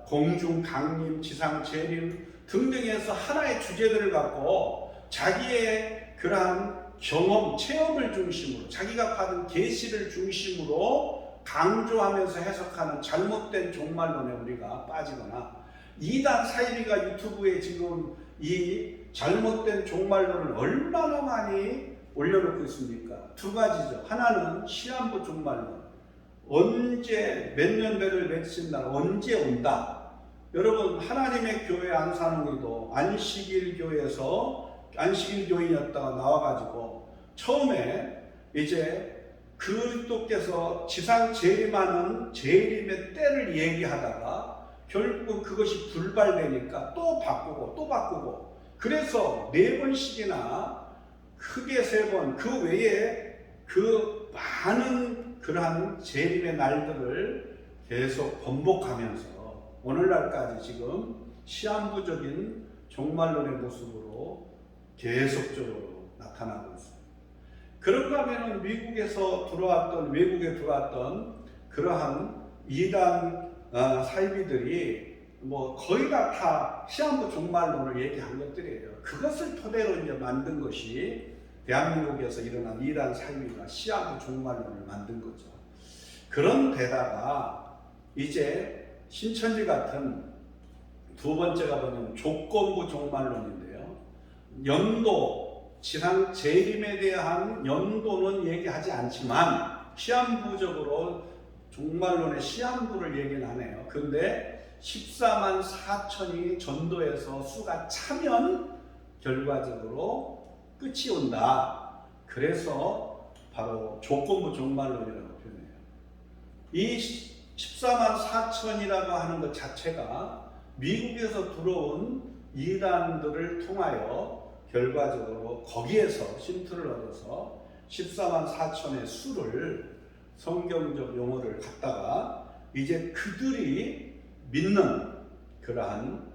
공중 강림, 지상 재림 등등해서 하나의 주제들을 갖고 자기의 그러한 경험, 체험을 중심으로, 자기가 받은 계시를 중심으로 강조하면서 해석하는 잘못된 종말론에 우리가 빠지거나, 이단 사이비가 유튜브에 지금 이 잘못된 종말론을 얼마나 많이 올려놓고 있습니까? 두 가지죠. 하나는 시한부 종말론, 언제 몇 년 배를 맺힌 날 언제 온다. 여러분, 하나님의 교회 안산홍이도 안식일 교회에서 안식일 교인이었다가 나와가지고 처음에 이제 그리스도께서 지상 재림하는 재림의 때를 얘기하다가 결국 그것이 불발되니까 또 바꾸고 또 바꾸고, 그래서 4번씩이나 크게 3번, 그 외에 그 많은 그러한 재림의 날들을 계속 번복하면서 오늘날까지 지금 시한부적인 종말론의 모습으로 계속적으로 나타나고 있습니다. 그런가 하면 외국에 들어왔던 그러한 이단 사이비들이 거의 다 시한부 종말론을 얘기한 것들이에요. 그것을 토대로 이제 만든 것이 대한민국에서 일어난 이단 사이비가 시한부 종말론을 만든 거죠. 그런데다가 이제 신천지 같은 두 번째가 뭐냐면 조건부 종말론인데요. 연도, 지상 재림에 대한 연도는 얘기하지 않지만 시한부적으로 종말론의 시한부를 얘기는 하네요. 그런데 14만 4천이 전도해서 수가 차면 결과적으로 끝이 온다. 그래서 바로 조건부 종말론이라고 표현해요. 이 14만 4천이라고 하는 것 자체가 미국에서 들어온 이단들을 통하여 결과적으로 거기에서 힌트를 얻어서 14만 4천의 수를, 성경적 용어를 갖다가 이제 그들이 믿는 그러한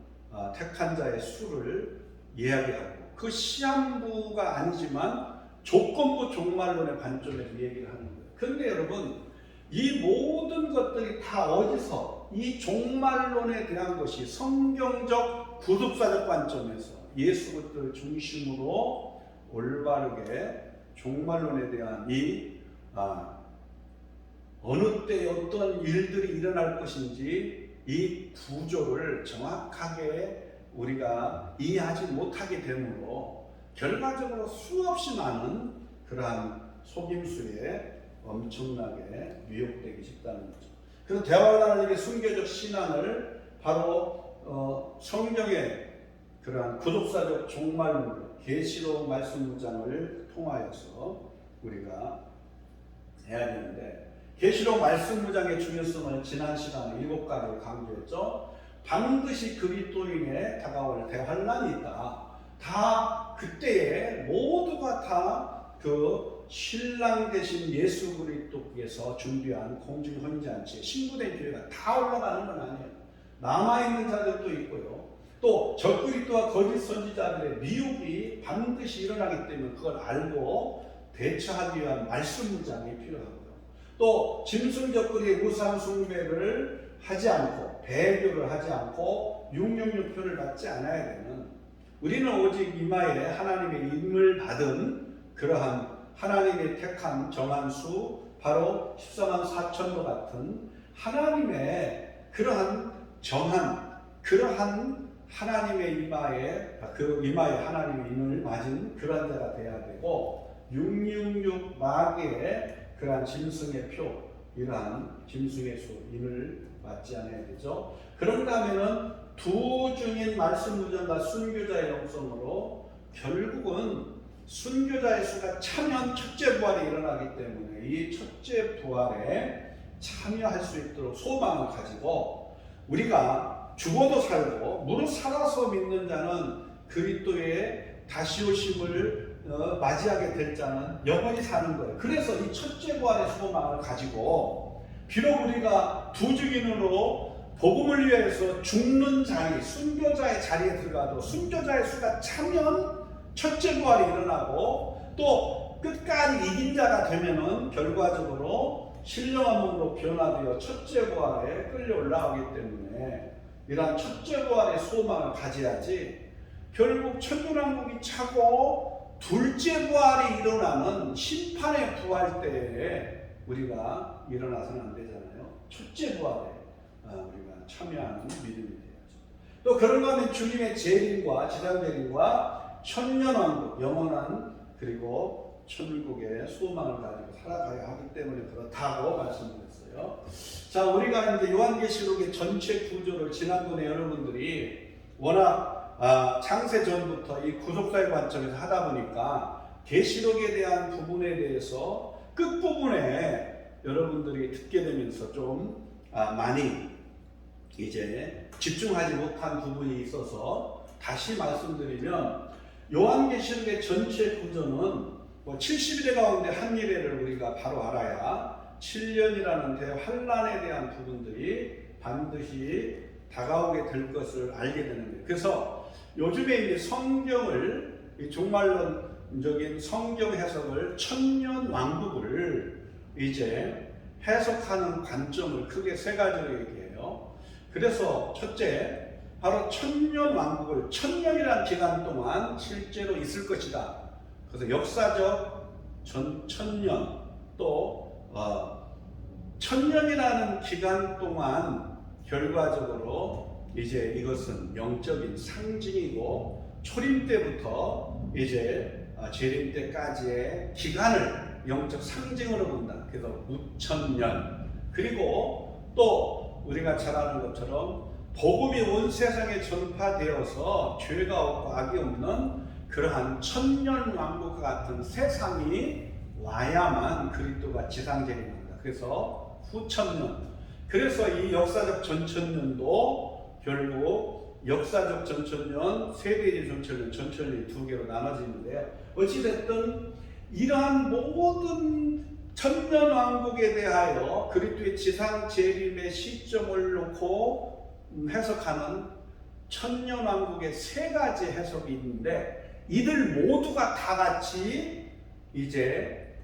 택한 자의 수를 이야기하고, 그 시한부가 아니지만 조건부 종말론의 관점에서 얘기를 하는 거예요. 그런데 여러분, 이 모든 것들이 다 어디서, 이 종말론에 대한 것이 성경적 구속사적 관점에서 예수 그리스도를 중심으로 올바르게 종말론에 대한 어느 때에 어떤 일들이 일어날 것인지 이 구조를 정확하게 우리가 이해하지 못하게 되므로 결과적으로 수없이 많은 그러한 속임수에 엄청나게 미혹되기 쉽다는 거죠. 그래서 대화라는 순교적 신앙을 바로 성경의 그러한 구속사적 종말론, 계시록 말씀 문장을 통하여서 우리가 해야 되는데, 계시록 말씀 문장의 중요성을 지난 시간에 7가지로 강조했죠. 반드시 그리스도인에 다가올 대환란이 있다. 다 그때에 모두가 다 그 신랑 되신 예수 그리스도께서 준비한 공중 혼인잔치에 신부된 교회가 다 올라가는 건 아니에요. 남아있는 자들도 있고요. 또 적그리스도와 거짓 선지자들의 미혹이 반드시 일어나기 때문에 그걸 알고 대처하기 위한 말씀 문장이 필요하고요. 또 짐승적거리의 우상 숭배를 하지 않고, 배교를 하지 않고 666표를 받지 않아야 되는, 우리는 오직 이마에 하나님의 임을 받은 그러한 하나님의 택한 정한 수, 바로 14만 4천도 같은 하나님의 그러한 정한, 그러한 하나님의 이마에, 그 이마에 하나님의 임을 맞은 그러한 자가 되어야 되고, 666 마귀의 그러한 짐승의 표, 이러한 짐승의 수, 임을 맞지 않아야 되죠. 그런가 하면은 두 중인 말씀 무전과 순교자의 영성으로 결국은 순교자의 수가 차면 첫째 부활이 일어나기 때문에 이 첫째 부활에 참여할 수 있도록 소망을 가지고 우리가 죽어도 살고 무릇 살아서 믿는 자는 그리스도의 다시 오심을 맞이하게 될 자는 영원히 사는 거예요. 그래서 이 첫째 부활의 소망을 가지고 비록 우리가 두 증인으로 복음을 위해서 죽는 자리, 순교자의 자리에 들어가도 순교자의 수가 차면 첫째 부활이 일어나고 또 끝까지 이긴 자가 되면은 결과적으로 신령한 몸으로 변화되어 첫째 부활에 끌려 올라가기 때문에 이러한 첫째 부활의 소망을 가져야지 결국 천년왕국이 차고 둘째 부활이 일어나는 심판의 부활 때에 우리가 일어나서는 안 되잖아요. 첫째 부활에 우리가 참여하는 믿음이 되어야죠. 또 그런가 하면 주님의 재림과 지상 재림과 천년왕국, 영원한 그리고 천국의 소망을 가지고 살아가야 하기 때문에 그렇다고 말씀드렸어요. 자, 우리가 이제 요한계시록의 전체 구조를 지난번에 여러분들이 워낙 창세 전부터 이 구속사의 관점에서 하다 보니까 계시록에 대한 부분에 대해서 끝부분에 여러분들이 듣게 되면서 좀 많이 이제 집중하지 못한 부분이 있어서 다시 말씀드리면 요한계시록의 전체 구조는 70일의 가운데 한 일회를 우리가 바로 알아야 7년이라는 대환란에 대한 부분들이 반드시 다가오게 될 것을 알게 되는 거예요. 그래서 요즘에 이제 성경을 종말론적인 성경 해석을 천년 왕국을 이제 해석하는 관점을 크게 세 가지로 얘기해요. 그래서 첫째, 바로 천년 왕국을 천년이라는 기간 동안 실제로 있을 것이다. 그래서 역사적 천년 또 천년이라는 기간 동안 결과적으로 이제 이것은 영적인 상징이고 초림 때부터 이제 재림 때까지의 기간을 영적 상징으로 본다. 그래서 6천년. 그리고 또 우리가 잘 아는 것처럼 복음이 온 세상에 전파되어서 죄가 없고 악이 없는 그러한 천년 왕국과 같은 세상이 와야만 그리스도가 지상재림한다. 그래서 후천년. 그래서 이 역사적 전천년도 결국 역사적 전천년, 세대의 전천년, 전천년이 두 개로 나눠지는데요. 어찌됐든 이러한 모든 천년 왕국에 대하여 그리스도의 지상 재림의 시점을 놓고 해석하는 천년 왕국의 세 가지 해석이 있는데 이들 모두가 다 같이 이제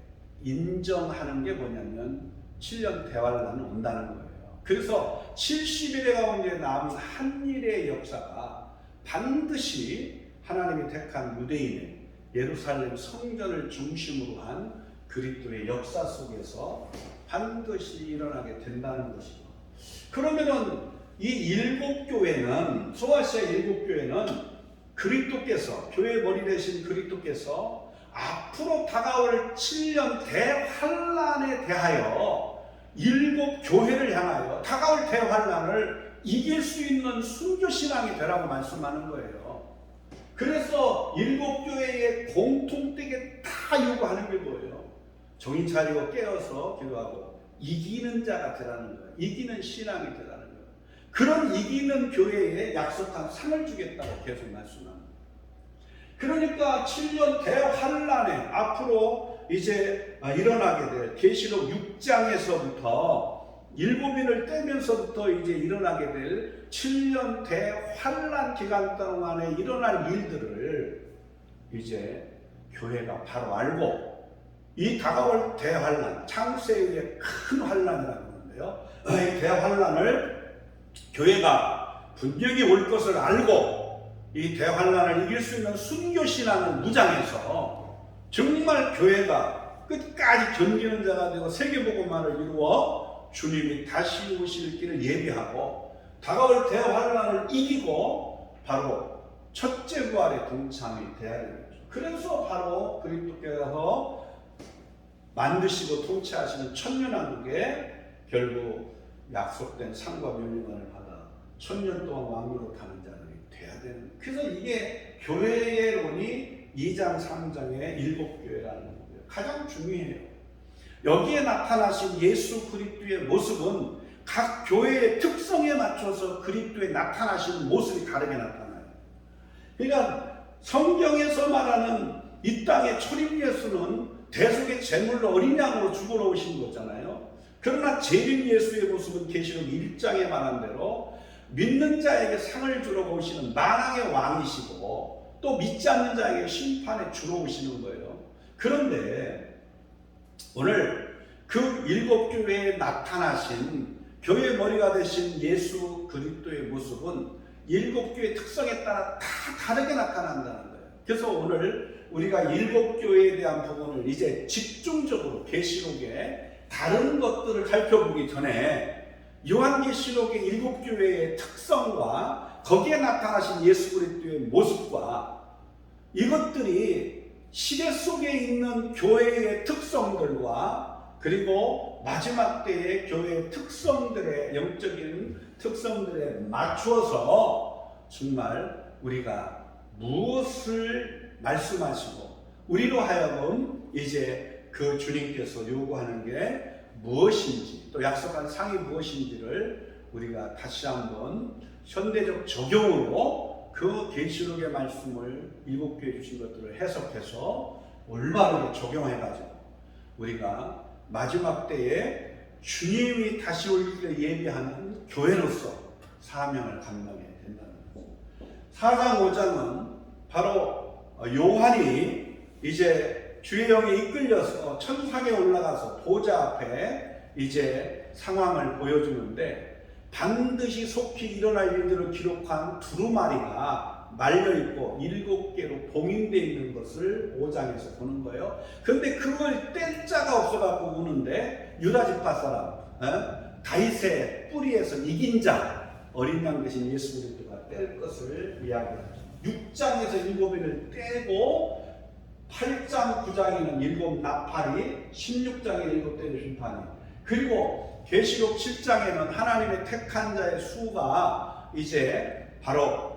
인정하는 게 뭐냐면 7년 대환란은 온다는 거예요. 그래서 70일의 가운데 남은 한 일의 역사가 반드시 하나님이 택한 유대인의 예루살렘 성전을 중심으로 한 그리스도의 역사 속에서 반드시 일어나게 된다는 것이죠. 그러면은 이 일곱 교회는, 소아시아 일곱 교회는 그리스도께서, 교회 머리 되신 그리스도께서 앞으로 다가올 7년 대환란에 대하여 일곱 교회를 향하여 다가올 대환란을 이길 수 있는 순교신앙이 되라고 말씀하는 거예요. 그래서 일곱 교회의 공통되게 다 요구하는 게 뭐예요? 정신 차리고 깨어서 기도하고 이기는 자가 되라는 거예요. 이기는 신앙이 되라는 거예요. 그런 이기는 교회에 약속한 상을 주겠다고 계속 말씀합니다. 그러니까 7년 대환란에 앞으로 이제 일어나게 될 계시록 6장에서부터 일곱인을 떼면서부터 이제 일어나게 될 7년 대환란 기간 동안에 일어날 일들을 이제 교회가 바로 알고 이 다가올 대환란, 창세의 큰 환란이라고 하는데요. 이 대환란을 교회가 분명히 올 것을 알고 이 대환란을 이길 수 있는 순교신앙을 무장해서 정말 교회가 끝까지 견디는 자가 되고 세계복음화를 이루어 주님이 다시 오실 길을 예비하고 다가올 대환란을 이기고 바로 첫째 부활에 동참이 되어야 되는 거죠. 그래서 바로 그리스도께서 만드시고 통치하시는 천년왕국에 결국 약속된 상과 명령을 받아 천년 동안 왕으로 타는 자들이 돼야 되는. 그래서 이게 교회의 론이 2장 3장의 일곱 교회라는 거예요. 가장 중요해요. 여기에 나타나신 예수 그리스도의 모습은 각 교회의 특성에 맞춰서 그리스도의 나타나시는 모습이 다르게 나타나요. 그러니까 성경에서 말하는 이 땅의 초림 예수는 대속의 제물로 어린 양으로 죽어 오신 거잖아요. 그러나 재림 예수의 모습은 계시록 1장에 말한 대로 믿는 자에게 상을 주러 오시는 만왕의 왕이시고 또 믿지 않는 자에게 심판에 주러 오시는 거예요. 그런데 오늘 그 7교회에 나타나신 교회의 머리가 되신 예수 그리스도의 모습은 7교회의 특성에 따라 다 다르게 나타난다는 거예요. 그래서 오늘 우리가 7교회에 대한 부분을 이제 집중적으로 계시록에 다른 것들을 살펴보기 전에 요한계시록의 7교회의 특성과 거기에 나타나신 예수 그리스도의 모습과 이것들이 시대 속에 있는 교회의 특성들과 그리고 마지막 때의 교회의 특성들의 영적인 특성들에 맞추어서 정말 우리가 무엇을 말씀하시고 우리로 하여금 이제 그 주님께서 요구하는 게 무엇인지 또 약속한 상이 무엇인지를 우리가 다시 한번 현대적 적용으로 그 계시록의 말씀을 7교회 주신 것들을 해석해서 올바르게 적용해가지고 우리가 마지막 때에 주님이 다시 올 때 예비하는 교회로서 사명을 감당해야 된다는 거죠. 4장 5장은 바로 요한이 이제 주의 영에 이끌려서 천상에 올라가서 보좌 앞에 이제 상황을 보여주는데 반드시 속히 일어날 일들을 기록한 두루마리가 말려있고 7개로 봉인되어 있는 것을 5장에서 보는 거예요. 근데 그걸 뗄 자가 없어갖고 우는데 유다 지파 사람 다윗의 뿌리에서 이긴 자 어린 양 대신 예수 그리스도가 뗄 것을 이야기합니다. 6장에서 7인을 떼고 8장 9장에는 7 나팔이 16장에 7대의 심판이 그리고 계시록 7장에는 하나님의 택한 자의 수가 이제 바로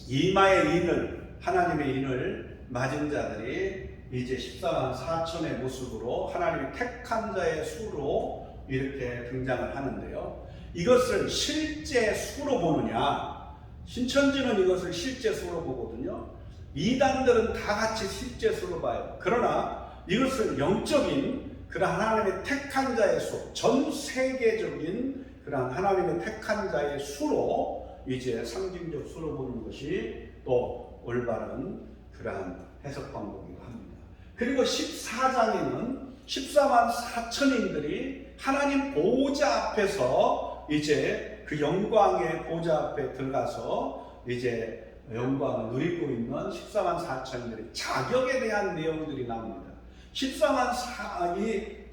이마의 인을 하나님의 인을 맞은 자들이 이제 14만 4천의 모습으로 하나님의 택한 자의 수로 이렇게 등장을 하는데요. 이것을 실제 수로 보느냐? 신천지는 이것을 실제 수로 보거든요. 이단들은 다 같이 실제 수로 봐요. 그러나 이것을 영적인 그러한 하나님의 택한 자의 수, 전 세계적인 그러한 하나님의 택한 자의 수로 이제 상징적 수로 보는 것이 또 올바른 그러한 해석 방법이기도 합니다. 그리고 14장에는 14만 4천인들이 하나님 보호자 앞에서 이제 그 영광의 보호자 앞에 들어가서 이제 영광을 누리고 있는 14만 4천인들의 자격에 대한 내용들이 나옵니다. 14장에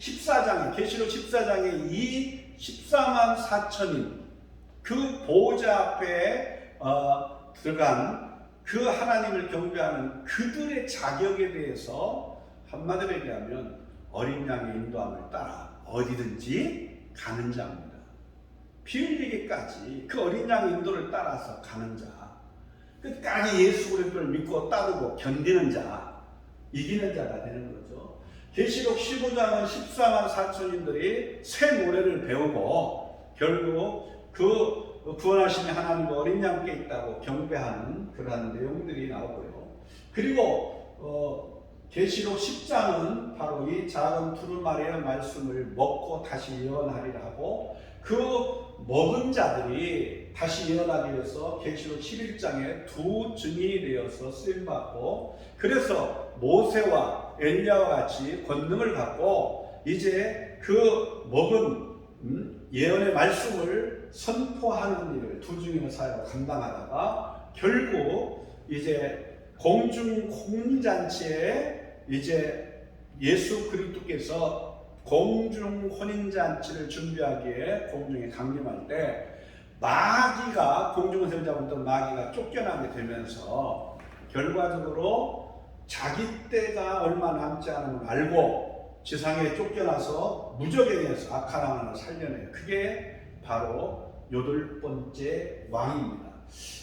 계시록 14장에 이 14만 4천인 그 보호자 앞에 들어간 그 하나님을 경배하는 그들의 자격에 대해서 한마디로 얘기하면 어린 양의 인도함을 따라 어디든지 가는 자입니다. 피 흘리기까지 그 어린 양의 인도를 따라서 가는 자, 끝까지 예수 그리스도를 믿고 따르고 견디는 자, 이기는 자가 되는 거죠. 계시록 15장은 14만 4천인들이 새 노래를 배우고 결국 그 구원하신 하나님과 어린 양께 있다고 경배하는 그러한 내용들이 나오고요. 그리고 계시록 10장은 바로 이 작은 두루마리의 말씀을 먹고 다시 예언하리라 하고 그 먹은 자들이 다시 예언하기 위해서 계시록 11장에 두 증인이 되어서 쓰임받고 그래서 모세와 엘리야와 같이 권능을 갖고 이제 그 먹은 예언의 말씀을 선포하는 일을 두 증인의 사역을 감당하다가 결국 이제 공중 혼인잔치에 이제 예수 그리스도께서 공중 혼인잔치를 준비하기에 공중에 강림할 때 마귀가 공중에서 잡았던 마귀가 쫓겨나게 되면서 결과적으로 자기 때가 얼마 남지 않은 걸 알고 지상에 쫓겨나서 무적행해서 악한 왕 하나 살려내요. 그게 바로 8번째 왕입니다.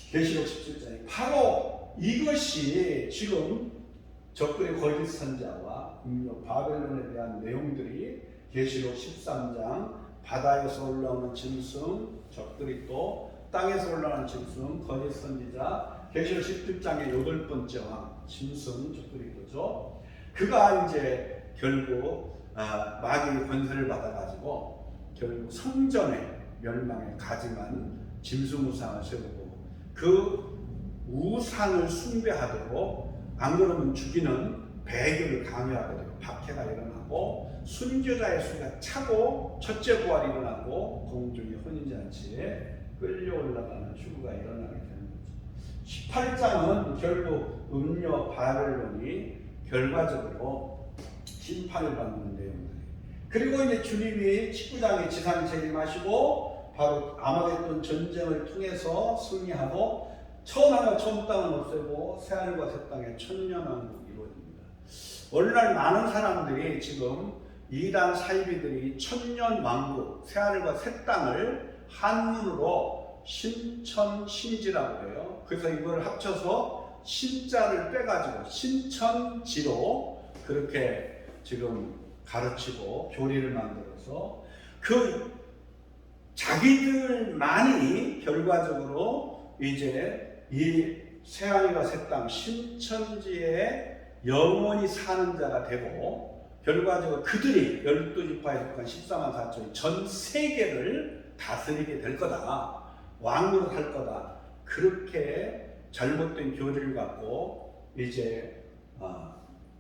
계시록 17장에 바로 이것이 지금 적그리 거짓 선자와 바벨론에 대한 내용들이 계시록 13장 바다에서 올라오는 짐승, 적들이 또 땅에서 올라오는 짐승, 거짓 선지자, 계시록 17장의 8번째 왕, 짐승, 적들이 거죠. 그가 이제 결국 마귀의 권세를 받아가지고 결국 성전의 멸망에 가증한 짐승 우상을 세우고 그 우상을 숭배하도록 안 그러면 죽이는 배교를 강요하게 되고 박해가 일어나고 순교자의 수가 차고 첫째 부활이 일어나고 공중의 혼인잔치에 끌려 올라가는 휴거가 일어나게 되는 거죠. 18장은 결국 음녀 바벨론이 결과적으로 심판을 받는 내용들. 그리고 이제 주님이 19장에 지상 재림하시고 바로 아마겟돈 전쟁을 통해서 승리하고 처음 하나 처음 땅을 없애고 새하늘과 새 땅에 천년왕국이 이루어집니다. 오늘날 많은 사람들이 지금 이단 사이비들이 천년왕국 새하늘과 새 땅을 한문으로 신천신지라고 해요. 그래서 이걸 합쳐서 신자를 빼가지고 신천지로 그렇게 지금 가르치고 교리를 만들어서 그 자기들만이 결과적으로 이제 이 새하늘과 새 땅 신천지에 영원히 사는 자가 되고 결과적으로 그들이 12지파에 속한 14만 4천이 전 세계를 다스리게 될 거다. 왕으로 살 거다. 그렇게 잘못된 교리를 갖고 이제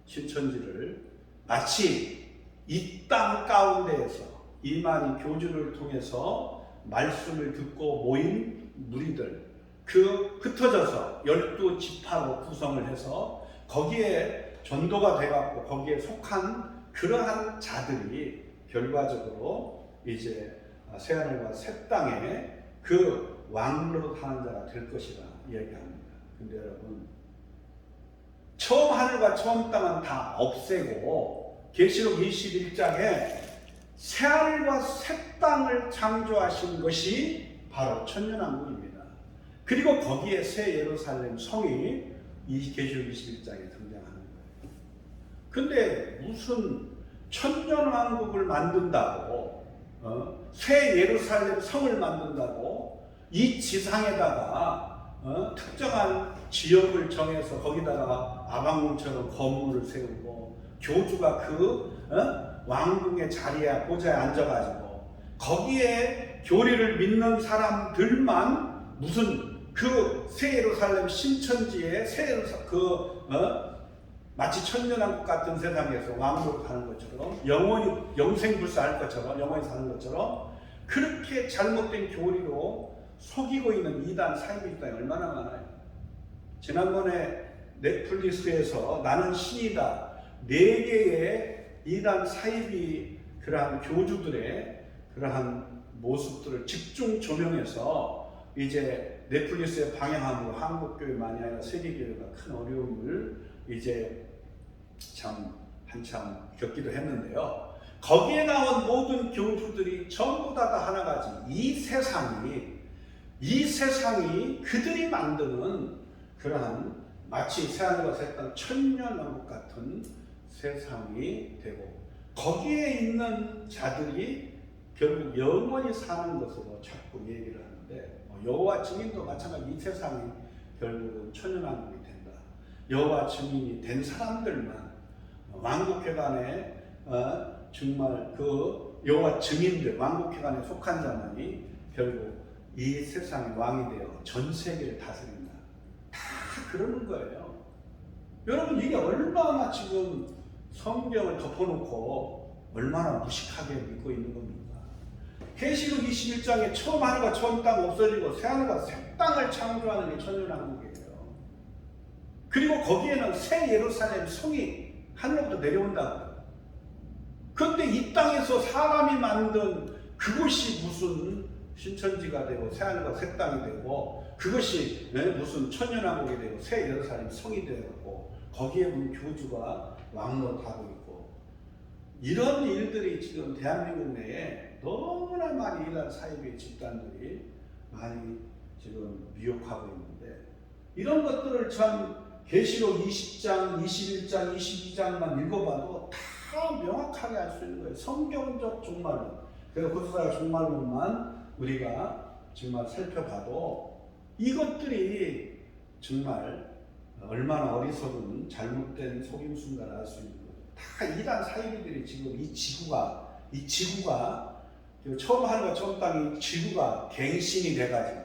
신천지를 마치 이 땅 가운데에서 이만희 교주를 통해서 말씀을 듣고 모인 무리들 그 흩어져서 12지파로 구성을 해서 거기에 전도가 돼갖고 거기에 속한 그러한 자들이 결과적으로 이제 새하늘과 새 땅에 그 왕으로 사는 자가 될 것이라 얘기합니다. 근데 여러분 처음 하늘과 처음 땅은 다 없애고 계시록 21장에 새하늘과 새 땅을 창조하신 것이 바로 천년왕국입니다. 그리고 거기에 새 예루살렘 성이 이 계시록 21장에 등장하는 거예요. 근데 무슨 천년왕국을 만든다고 새 예루살렘 성을 만든다고 이 지상에다가 특정한 지역을 정해서 거기다가 아방궁처럼 건물을 세우고 교주가 그 왕궁의 자리에 보좌에 앉아가지고 거기에 교리를 믿는 사람들만 무슨 그 새 예루살렘 신천지에 마치 천년왕국 같은 세상에서 왕으로 사는 것처럼 영원히 영생불사할 것처럼 영원히 사는 것처럼 그렇게 잘못된 교리로 속이고 있는 이단 사이비들이 얼마나 많아요. 지난번에 넷플릭스에서 나는 신이다 4개의 이단 사이비 그러한 교주들의 그러한 모습들을 집중 조명해서 이제 넷플릭스에 방영함으로 한국교회만이 아니라 세계교회가 큰 어려움을 이제 참 한참 겪기도 했는데요. 거기에 나온 모든 교주들이 전부 다 하나같이 이 세상이 그들이 만드는 그러한 마치 새하늘과 새 땅 천년왕국 같은 세상이 되고 거기에 있는 자들이 결국 영원히 사는 것으로 자꾸 얘기를 하는데 여호와 증인도 마찬가지 이 세상이 결국은 천년왕국이 된다. 여호와 증인이 된 사람들만 왕국회관에 정말 그 여호와 증인들 왕국회관에 속한 자만이 결국 이 세상의 왕이 되어 전 세계를 다스린다. 다 그러는 거예요. 여러분 이게 얼마나 지금 성경을 덮어놓고 얼마나 무식하게 믿고 있는 겁니까? 계시록 21장에 처음 하늘과 처음 땅 없어지고 새 하늘과 새 땅을 창조하는 게 천년왕국이에요. 그리고 거기에는 새 예루살렘 성이 하늘로부터 내려온다고요. 그런데 이 땅에서 사람이 만든 그것이 무슨 신천지가 되고 새 하늘과 새 땅이 되고 그것이 무슨 천년왕국이 되고 새 예루살렘 성이 되고 거기에 보면 교주가 왕노릇하고 있고 이런 일들이 지금 대한민국 내에 너무나 많이 이단 사이비의 집단들이 많이 지금 미혹하고 있는데 이런 것들을 참 계시록 20장, 21장, 22장만 읽어봐도 다 명확하게 알 수 있는 거예요. 성경적 정말로 그래서 고소사 종말론만 우리가 정말 살펴봐도 이것들이 정말 얼마나 어리석은 잘못된 속임수인가를 알 수 있는 거예요. 다 이단 사이비들이 지금 이 지구가 처음 하늘과 처음 땅이 지구가 갱신이 돼가지고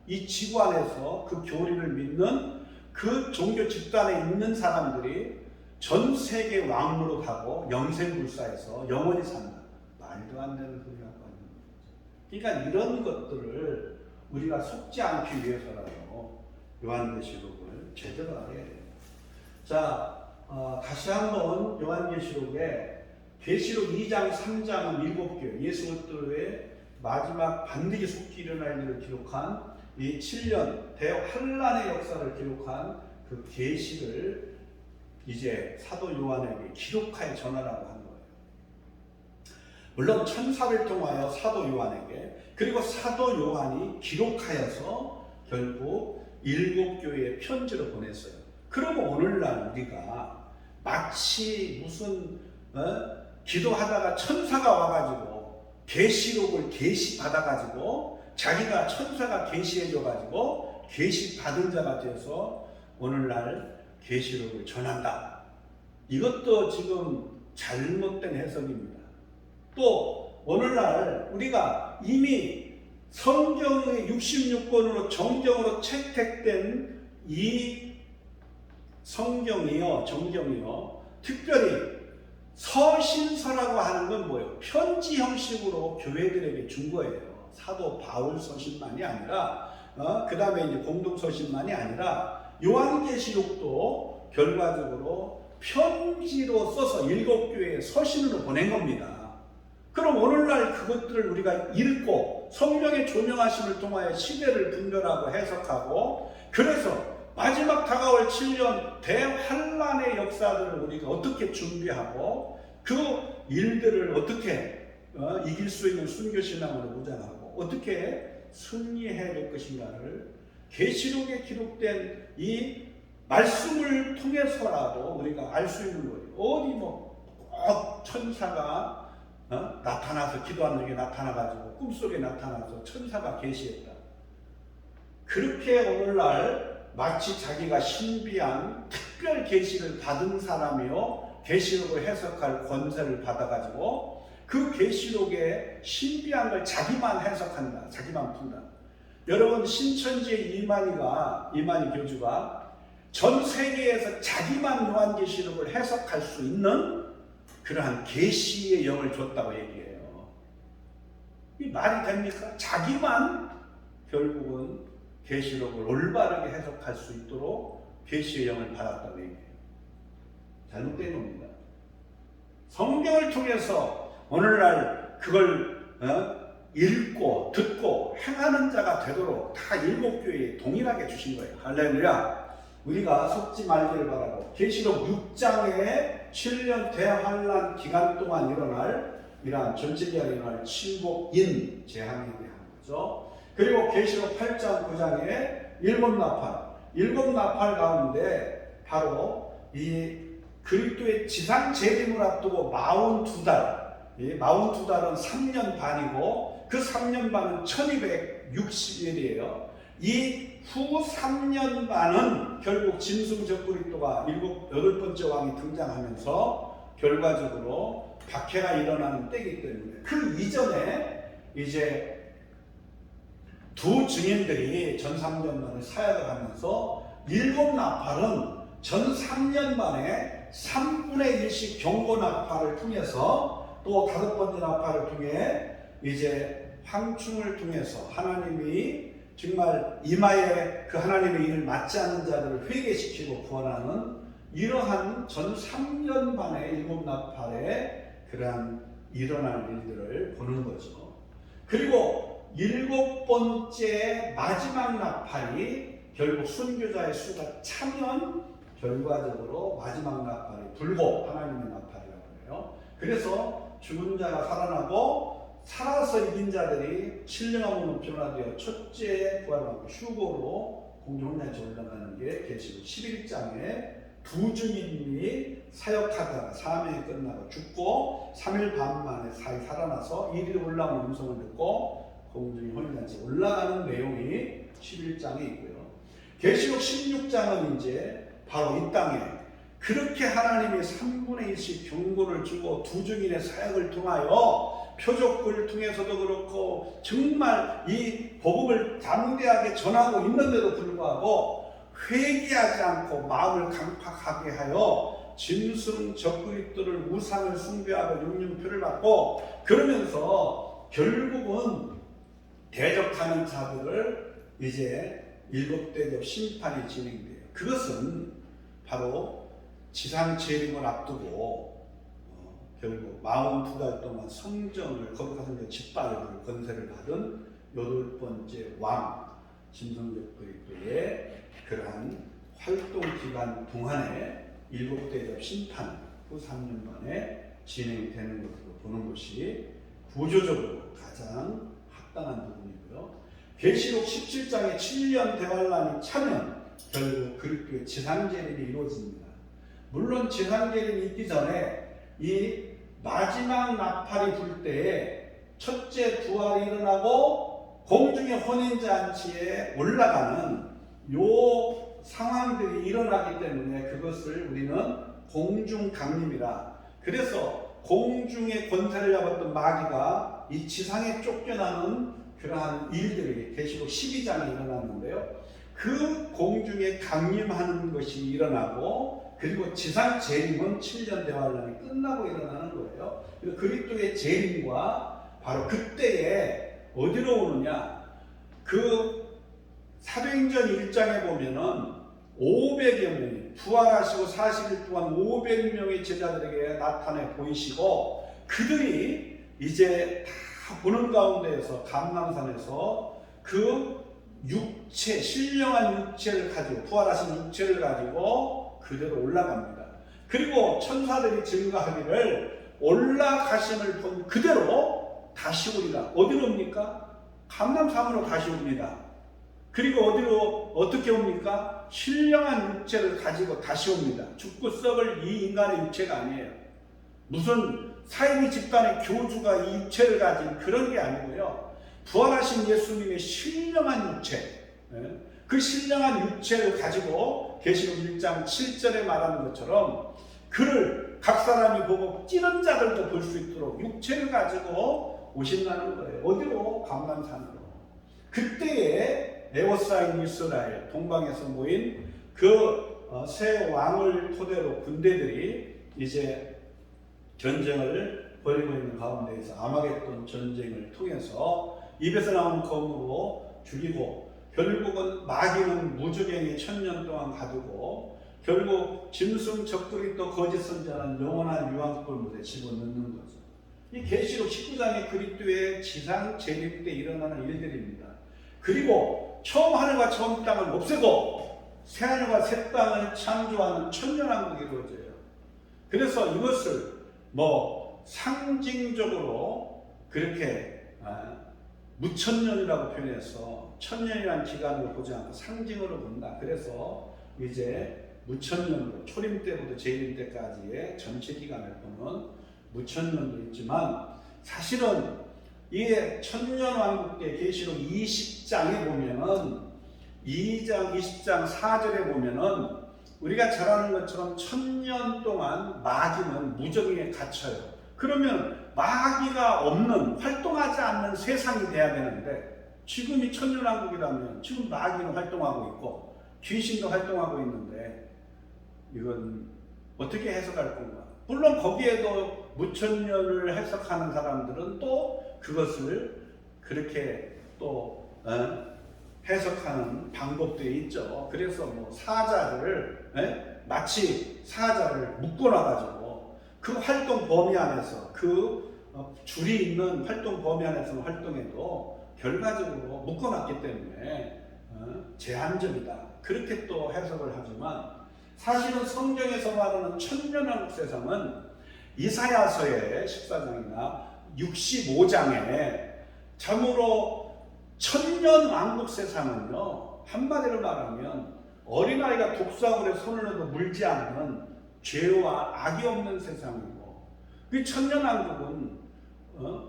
이 지구 안에서 그 교리를 믿는 그 종교 집단에 있는 사람들이 전 세계 왕으로 가고 영생불사에서 영원히 산다. 말도 안 되는 소리 하고 있는 거죠. 그러니까 이런 것들을 우리가 속지 않기 위해서라도 요한계시록을 제대로 알아야 돼요. 자, 다시 한번 요한계시록에 계시록 2장, 3장은 7교회, 예수 그리스도의 마지막 반드시 속히 일어날 일을 기록한 이 7년 대환란의 역사를 기록한 그 계시를 이제 사도 요한에게 기록하여 전하라고 한 거예요. 물론 천사를 통하여 사도 요한에게, 그리고 사도 요한이 기록하여서 결국 7교회에 편지로 보냈어요. 그러면 오늘날 우리가 마치 무슨 기도하다가 천사가 와가지고 계시록을 계시받아가지고 자기가 천사가 계시해줘가지고 계시받은 자가 되어서 오늘날 계시록을 전한다. 이것도 지금 잘못된 해석입니다. 또 오늘날 우리가 이미 성경의 66권으로 정경으로 채택된 이 성경이요, 정경이요, 특별히 서신서라고 하는 건 뭐예요? 편지 형식으로 교회들에게 준 거예요. 사도 바울 서신만이 아니라, 그 다음에 이제 공동 서신만이 아니라 요한계시록도 결과적으로 편지로 써서 7교회에 서신으로 보낸 겁니다. 그럼 오늘날 그것들을 우리가 읽고 성령의 조명하심을 통하여 시대를 분별하고 해석하고, 그래서 마지막 다가올 7년 대환란의 역사들을 우리가 어떻게 준비하고 그 일들을 어떻게 이길 수 있는 순교신앙으로 무장하고 어떻게 승리해야 될 것인가를 계시록에 기록된 이 말씀을 통해서라도 우리가 알 수 있는 거예요. 어디 꼭 천사가 나타나서 기도하는 중에 나타나가지고 꿈속에 나타나서 천사가 계시했다. 그렇게 오늘날 마치 자기가 신비한 특별 계시를 받은 사람이요, 계시록을 해석할 권세를 받아가지고 그 계시록의 신비한 걸 자기만 해석한다, 자기만 푼다. 여러분, 신천지의 이만희 교주가 전 세계에서 자기만 요한계시록을 해석할 수 있는 그러한 계시의 영을 줬다고 얘기해요. 이 말이 됩니까? 자기만 결국은 계시록을 올바르게 해석할 수 있도록 계시의 영을 받았다고 얘기해요. 잘못된 겁니다. 성경을 통해서 오늘날 그걸 읽고 듣고 행하는 자가 되도록 다 7교회에 동일하게 주신 거예요. 할렐루야. 우리가 속지 말기를 바라고, 계시록 6장에 7년 대환란 기간 동안 일어날 이러한 전체적으로 일어날 침복인 재앙에 대한 거죠. 그리고 계시록 8장 9장에 일곱 나팔 가운데 바로 이 그리스도의 지상 재림을 앞두고 42달, 42달은 3년 반이고 그 3년 반은 1260일이에요. 이 후 3년 반은 결국 짐승적 그리스도가 8번째 왕이 등장하면서 결과적으로 박해가 일어나는 때이기 때문에 그 이전에 이제 두 증인들이 전 3년 만에 사역을 하면서 일곱 나팔은 전 3년 만에 3분의 1씩 경고 나팔을 통해서 또 5번째 나팔을 통해 이제 황충을 통해서 하나님이 정말 이마에 그 하나님의 일을 맞지 않는 자들을 회개시키고 구원하는 이러한 전 3년 반의 일곱 나팔에 그러한 일어날 일들을 보는 거죠. 그리고 7번째 마지막 나팔이 결국 순교자의 수가 차면 결과적으로 마지막 나팔이 불고 하나님의 나팔이라고 해요. 그래서 죽은 자가 살아나고 살아서 이긴 자들이 신령함으로 변화되어 첫째 부활하고 휴거로 공중훈련에 올라가는 게 계시록 11장에 두 증인이 사역하다가 사명이 끝나고 죽고 3일 반 만에 살아나서 1일 올라온 음성을 듣고 공중에 혼인잔치에 올라가는 내용이 11장에 있고요. 계시록 16장은 이제 바로 이 땅에 그렇게 하나님이 3분의 1씩 경고를 주고 두 증인의 사역을 통하여 표적을 통해서도 그렇고 정말 이 복음을 담대하게 전하고 있는데도 불구하고 회개하지 않고 마음을 강팍하게 하여 짐승 적그리스도를 우상을 숭배하고 영령표를 받고 그러면서 결국은 대적하는 자들을 이제 7대접 심판이 진행돼요. 그것은 바로 지상 재림을 앞두고 결국 42달 동안 성전을 거기 가서 짓밟을 권세를 받은 8번째 왕 짐승적 그리스도의 그러한 활동 기간 동안에 7대접 심판 후 3년 만에 진행이 되는 것으로 보는 것이 구조적으로 가장 합당한 부분이고요. 계시록 17장에 7년 대환란이 차면 결국 그리스도의 지상재림이 이루어집니다. 물론 지상재림이 있기 전에 이 마지막 나팔이 불 때에 첫째 부활이 일어나고 공중의 혼인잔치에 올라가는 요 상황들이 일어나기 때문에 그것을 우리는 공중강림이라, 그래서 공중의 권세를 잡았던 마귀가 이 지상에 쫓겨나는 그러한 일들이 계시록 12장에 일어났는데요. 그 공중에 강림하는 것이 일어나고 그리고 지상 재림은 7년 대환란이 끝나고 일어나는 거예요. 그리스도의 재림과 바로 그때에 어디로 오느냐, 그 사도행전 1장에 보면은 500여 명이 부활하시고 40일 동안 500명의 제자들에게 나타내 보이시고 그들이 이제 다 보는 가운데에서 감람산에서 그 육체, 신령한 육체를 가지고 부활하신 육체를 가지고 그대로 올라갑니다. 그리고 천사들이 증거하기를 올라가심을 본 그대로 다시 오리라. 어디로 옵니까? 감람산으로 다시 옵니다. 그리고 어디로 어떻게 옵니까? 신령한 육체를 가지고 다시 옵니다. 죽고 썩을 이 인간의 육체가 아니에요. 무슨 사이비 집단의 교주가 이 육체를 가진 그런 게 아니고요. 부활하신 예수님의 신령한 육체, 그 신령한 육체를 가지고 계시록 1장 7절에 말하는 것처럼 그를 각 사람이 보고 찌른 자들도 볼 수 있도록 육체를 가지고 오신다는 거예요. 어디로? 감람산으로. 그때에 에워싸인 이스라엘, 동방에서 모인 그 새 왕을 토대로 군대들이 이제 전쟁을 벌이고 있는 가운데에서 아마겟돈 전쟁을 통해서 입에서 나오는 검으로 죽이고 결국은 마귀는 무적행에 1000년 동안 가두고 결국 짐승 적그리스도 거짓 선자는 영원한 유황불 물에 집어넣는 거죠. 이 계시록 19장의 그리스도의 지상 재림 때 일어나는 일들입니다. 그리고 처음 하늘과 처음 땅을 없애고 새 하늘과 새 땅을 창조하는 천년왕국이 이루어져요. 그래서 이것을 상징적으로 그렇게 무천년이라고 표현해서 천년이라는 기간을 보지 않고 상징으로 본다. 그래서 이제 무천년으로 초림 때부터 재림 때까지의 전체 기간을 보면 무천년도 있지만 사실은 이게 천년왕국 때 계시록 20장에 보면은 2장 20장 4절에 보면은 우리가 잘 아는 것처럼 1000년 동안 마귀는 무정에 갇혀요. 그러면 마귀가 없는 활동하지 않는 세상이 돼야 되는데 지금이 천년왕국이라면 지금 마귀는 활동하고 있고 귀신도 활동하고 있는데 이건 어떻게 해석할 건가? 물론 거기에도 무천년을 해석하는 사람들은 또 그것을 그렇게 또 해석하는 방법들이 있죠. 그래서 사자를 마치 사자를 묶어놔가지고 그 활동 범위 안에서 그 줄이 있는 활동 범위 안에서 활동해도 결과적으로 묶어놨기 때문에 제한적이다. 그렇게 또 해석을 하지만 사실은 성경에서 말하는 천년왕국 세상은 이사야서의 14장이나 65장에 참으로 천년왕국 세상은요 한마디로 말하면 어린아이가 독사물에 손을 넣어도 물지 않는 죄와 악이 없는 세상이고, 그 천년왕국은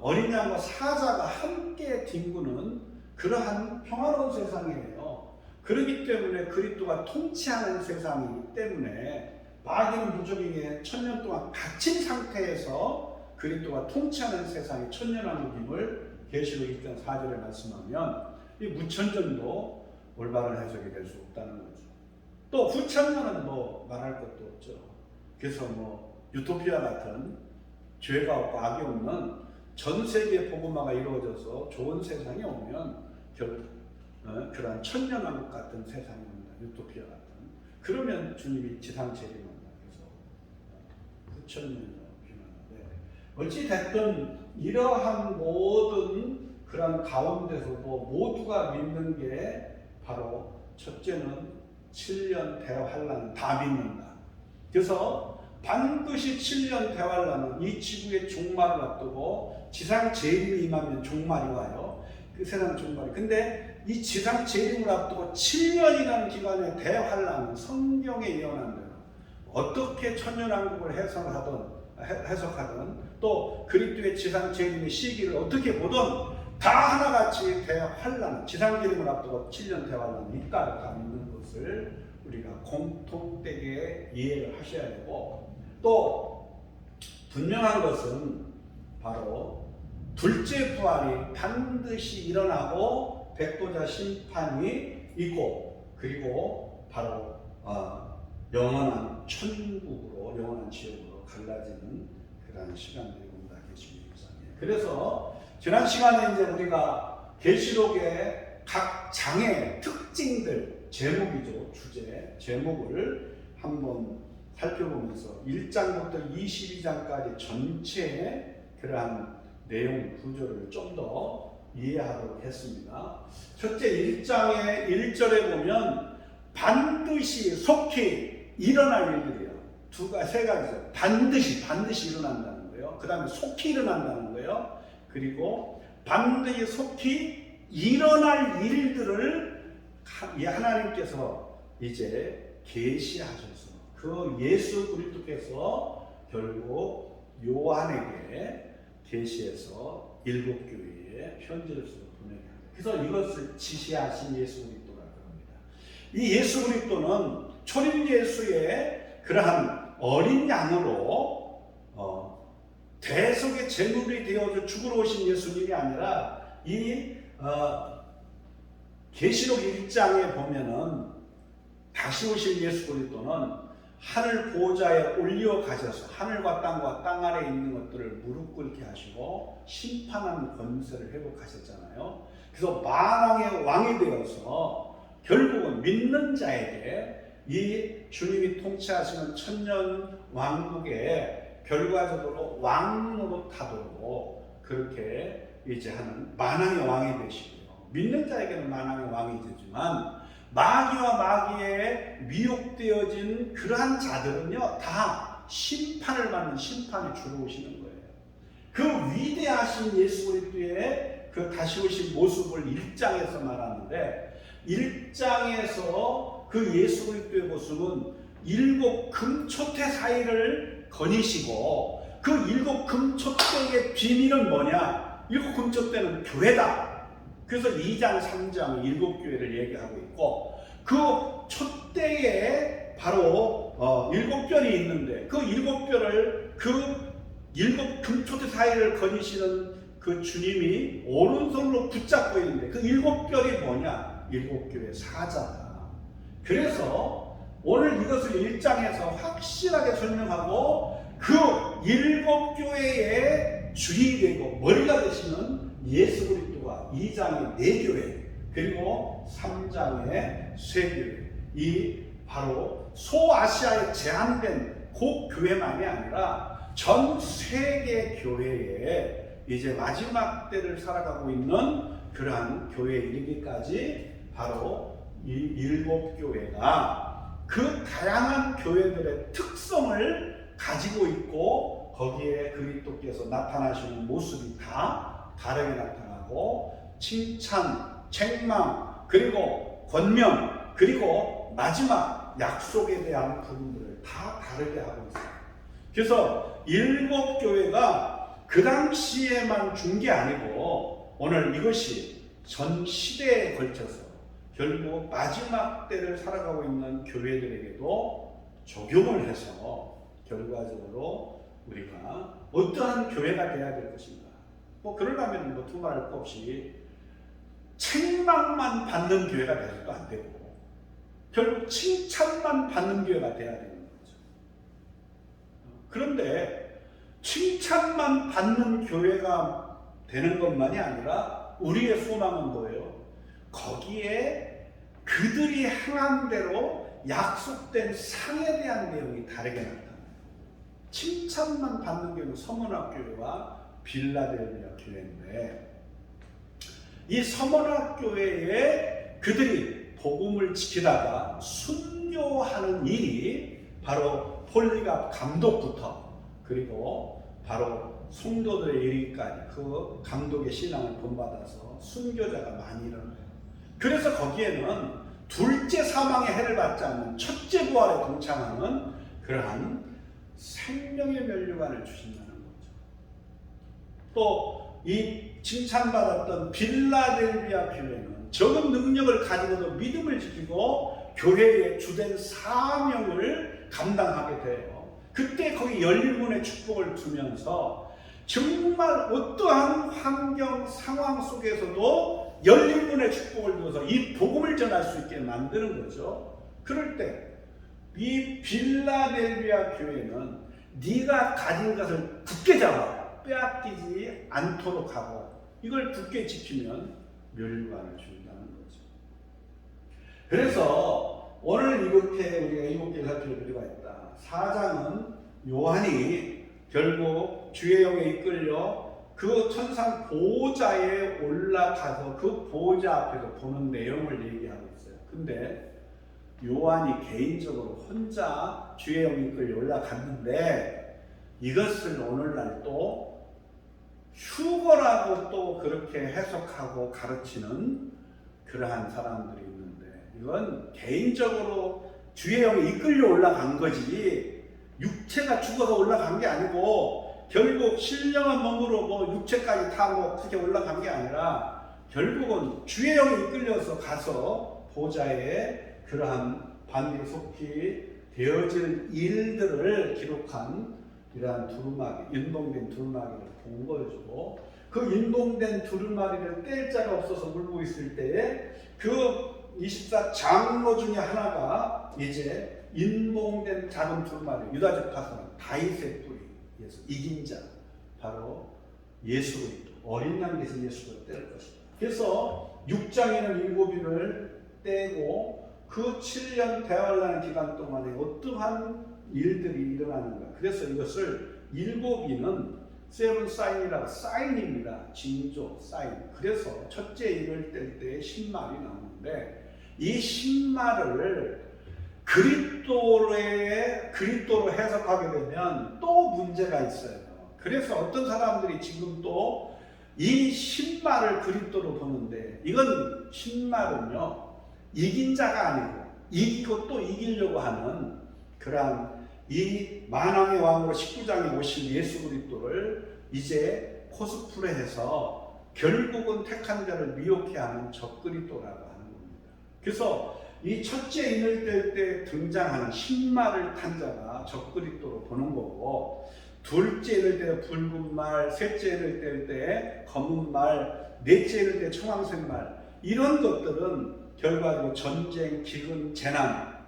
어린 양과 사자가 함께 뒹구는 그러한 평화로운 세상이에요. 그렇기 때문에 그리스도가 통치하는 세상이기 때문에 마귀는 무적에게 천년 동안 갇힌 상태에서 그리스도가 통치하는 세상이 천년왕국임을 계시록 1장 4절에 말씀하면 이 무천년도 올바른 해석이 될 수 없다는 거죠. 또 후천년은 뭐 말할 것도 없죠. 그래서 뭐 유토피아 같은 죄가 없고 악이 없는 전 세계 복음화가 이루어져서 좋은 세상이 오면 그러한 천년왕국 같은 세상이 옵니다. 유토피아 같은. 그러면 주님이 지상 재림한다. 그래서 후천년이라고 표현하는데, 어찌 됐든 이러한 모든 그런 가운데서도 모두가 믿는 게 바로 첫째는 7년 대환란 다 믿는다. 그래서 반드시 7년 대환란은 이 지구의 종말을 앞두고 지상 재림이 임하면 종말이 와요. 그 세상 종말이. 근데 이 지상 재림을 앞두고 7년이라는 기간의 대환란은 성경에 예언한 대로 어떻게 천년왕국을 해석하든 또 그리스도의 지상 재림의 시기를 어떻게 보든 다 하나같이 대환란, 지상 재림을 앞두고 7년 대환란이 있다고 다 믿는 것을 우리가 공통되게 이해를 하셔야 되고, 또 분명한 것은 바로 둘째 부활이 반드시 일어나고 백보자 심판이 있고, 그리고 바로 영원한 천국으로, 영원한 지옥으로 갈라지는 그런 시간들이 온다. 계시록 1장에. 그래서 지난 시간에 이제 우리가 계시록의 각 장의 특징들, 제목이죠. 주제, 제목을 한번 살펴보면서 1장부터 22장까지 전체의 그러한 내용 구조를 좀 더 이해하도록 했습니다. 첫째 1장의 1절에 보면 반드시 속히 일어날 일들이에요. 세 가지죠. 반드시 일어난다는 거예요. 그 다음에 속히 일어난다는 거예요. 그리고 반드시 속히 일어날 일들을 하나님께서 이제 계시하셔서 그 예수 그리스도께서 결국 요한에게 계시해서 7교회에 편지를 써서 보내게 합니다. 그래서 이것을 지시하신 예수 그리스도라 그럽니다. 이 예수 그리스도는 초림 예수의 그러한 어린 양으로 대속의 제물이 되어서 죽으러 오신 예수님이 아니라 이 계시록 1장에 보면은 다시 오실 예수 그리스도는 하늘 보좌에 올려 가셔서 하늘과 땅 아래에 있는 것들을 무릎 꿇게 하시고 심판하는 권세를 회복하셨잖아요. 그래서 만왕의 왕이 되어서 결국은 믿는 자에게 이 주님이 통치하시는 천년 왕국에 결과적으로 왕으로 타도록 그렇게 이제 하는 만왕의 왕이 되시고요. 믿는 자에게는 만왕의 왕이 되지만 마귀와 마귀에 미혹되어진 그러한 자들은요, 다 심판을 받는 심판에 주로 오시는 거예요. 그 위대하신 예수 그리스도의 그 다시 오신 모습을 1장에서 말하는데, 1장에서 그 예수 그리스도의 모습은 7 금초대 사이를 거니시고, 그 7 금초대의 비밀은 뭐냐? 7 금초대는 교회다. 그래서 2장, 3장 7교회를 얘기하고 있고, 그 촛대에 바로 7별이 있는데, 그 7별을 그 7 금초대 사이를 거니시는 그 주님이 오른손으로 붙잡고 있는데, 그 7별이 뭐냐? 7교회 사자다. 그래서 오늘 이것을 1장에서 확실하게 설명하고, 그 7교회의 주인이 되고 머리가 되시는 예수 그리스도가 2장의 4교회, 그리고 3장의 3교회, 이 바로 소아시아에 제한된 그 교회만이 아니라 전 세계 교회에 이제 마지막 때를 살아가고 있는 그러한 교회에 이르기까지 바로 이 7교회가 그 다양한 교회들의 특성을 가지고 있고, 거기에 그리스도께서 나타나시는 모습이 다 다르게 나타나고, 칭찬, 책망, 그리고 권면, 그리고 그리고 마지막 약속에 대한 부분들을 다 다르게 하고 있어요. 그래서 7교회가 그 당시에만 준 게 아니고 오늘 이것이 전 시대에 걸쳐서 결국 마지막 때를 살아가고 있는 교회들에게도 적용을 해서 결과적으로 우리가 어떠한 교회가 돼야 될 것인가. 그러려면 두말할 것 없이 책망만 받는 교회가 돼서도 안 되고 결국 칭찬만 받는 교회가 돼야 되는 거죠. 그런데 칭찬만 받는 교회가 되는 것만이 아니라 우리의 소망은 뭐예요? 거기에 그들이 행한 대로 약속된 상에 대한 내용이 다르게 나타나요. 칭찬만 받는 교회는 서문학 교회와 빌라델비아 교회인데 이 서문학 교회에 그들이 복음을 지키다가 순교하는 일이 바로 폴리갑 감독부터 그리고 바로 성도들의 일기까지 그 감독의 신앙을 본받아서 순교자가 많이 일어나요. 그래서 거기에는 둘째 사망의 해를 받지 않는 첫째 부활에 동참하는 그러한 생명의 면류관을 주신다는 거죠. 또 이 칭찬받았던 빌라델비아 교회는 적은 능력을 가지고도 믿음을 지키고 교회의 주된 사명을 감당하게 돼요. 그때 거기 열린 문의 축복을 두면서 정말 어떠한 환경 상황 속에서도 열린 문의 축복을 두어서 이 복음을 전할 수 있게 만드는 거죠. 그럴 때 이 빌라델비아 교회는 네가 가진 것을 굳게 잡아 빼앗기지 않도록 하고 이걸 굳게 지키면 멸류관을 준다는 거죠. 그래서 오늘 이렇게 우리가 7개 살필 필요가 있다. 4장은 요한이 결국 주의 영에 이끌려 그 천상 보호자에 올라가서 그 보호자 앞에서 보는 내용을 얘기하고 있어요. 근데 요한이 개인적으로 혼자 주의 영에 이끌려 올라갔는데 이것을 오늘날 또 휴거라고 또 그렇게 해석하고 가르치는 그러한 사람들이 있는데 이건 개인적으로 주의 영에 이끌려 올라간 거지 육체가 죽어서 올라간 게 아니고 결국 신령한 몸으로 육체까지 타고 크게 올라간 게 아니라 결국은 주의 영에 이끌려서 가서 보좌에 그러한 반드시 속히 되어질 일들을 기록한 이러한 두루마기, 인동된 두루마기를 본 거죠. 그 인동된 두루마기를 뗄 자가 없어서 울고 있을 때에 그 24장로 중에 하나가 이제 인동된 작은 두루마기, 유다족 파선 다윗의 뿌리에서 이긴 자, 바로 예수 그리스도, 어린 양 대신 예수를 뗄 것이다. 그래서 6장에는 7인을 떼고 그 7년 대환란 기간 동안에 어떠한 일들이 일어나는가. 그래서 이것을 7인은 세븐 사인이라고 사인입니다. 징조, 사인. 그래서 첫째 일을 뗄 때 신말이 나오는데 이 신말을 그리스도로 해석하게 되면 또 문제가 있어요. 그래서 어떤 사람들이 지금 또 이 신말을 그리스도로 보는데 이건 신말은요 이긴 자가 아니고 이기고 또 이기려고 하는 그러한 이 만왕의 왕으로 19장에 오신 예수 그리스도를 이제 코스프레해서 결국은 택한 자를 미혹해 하는 적그리스도라고 하는 겁니다. 그래서 이 첫째 인을 뗄 때 등장하는 신말을 탄 자가 적그리스도로 보는 거고 둘째 인을 뗄 때 붉은 말, 셋째 인을 뗄 때 검은 말, 넷째 인을 뗄 때 청황색 말 이런 것들은 결과적으로 전쟁, 기근, 재난,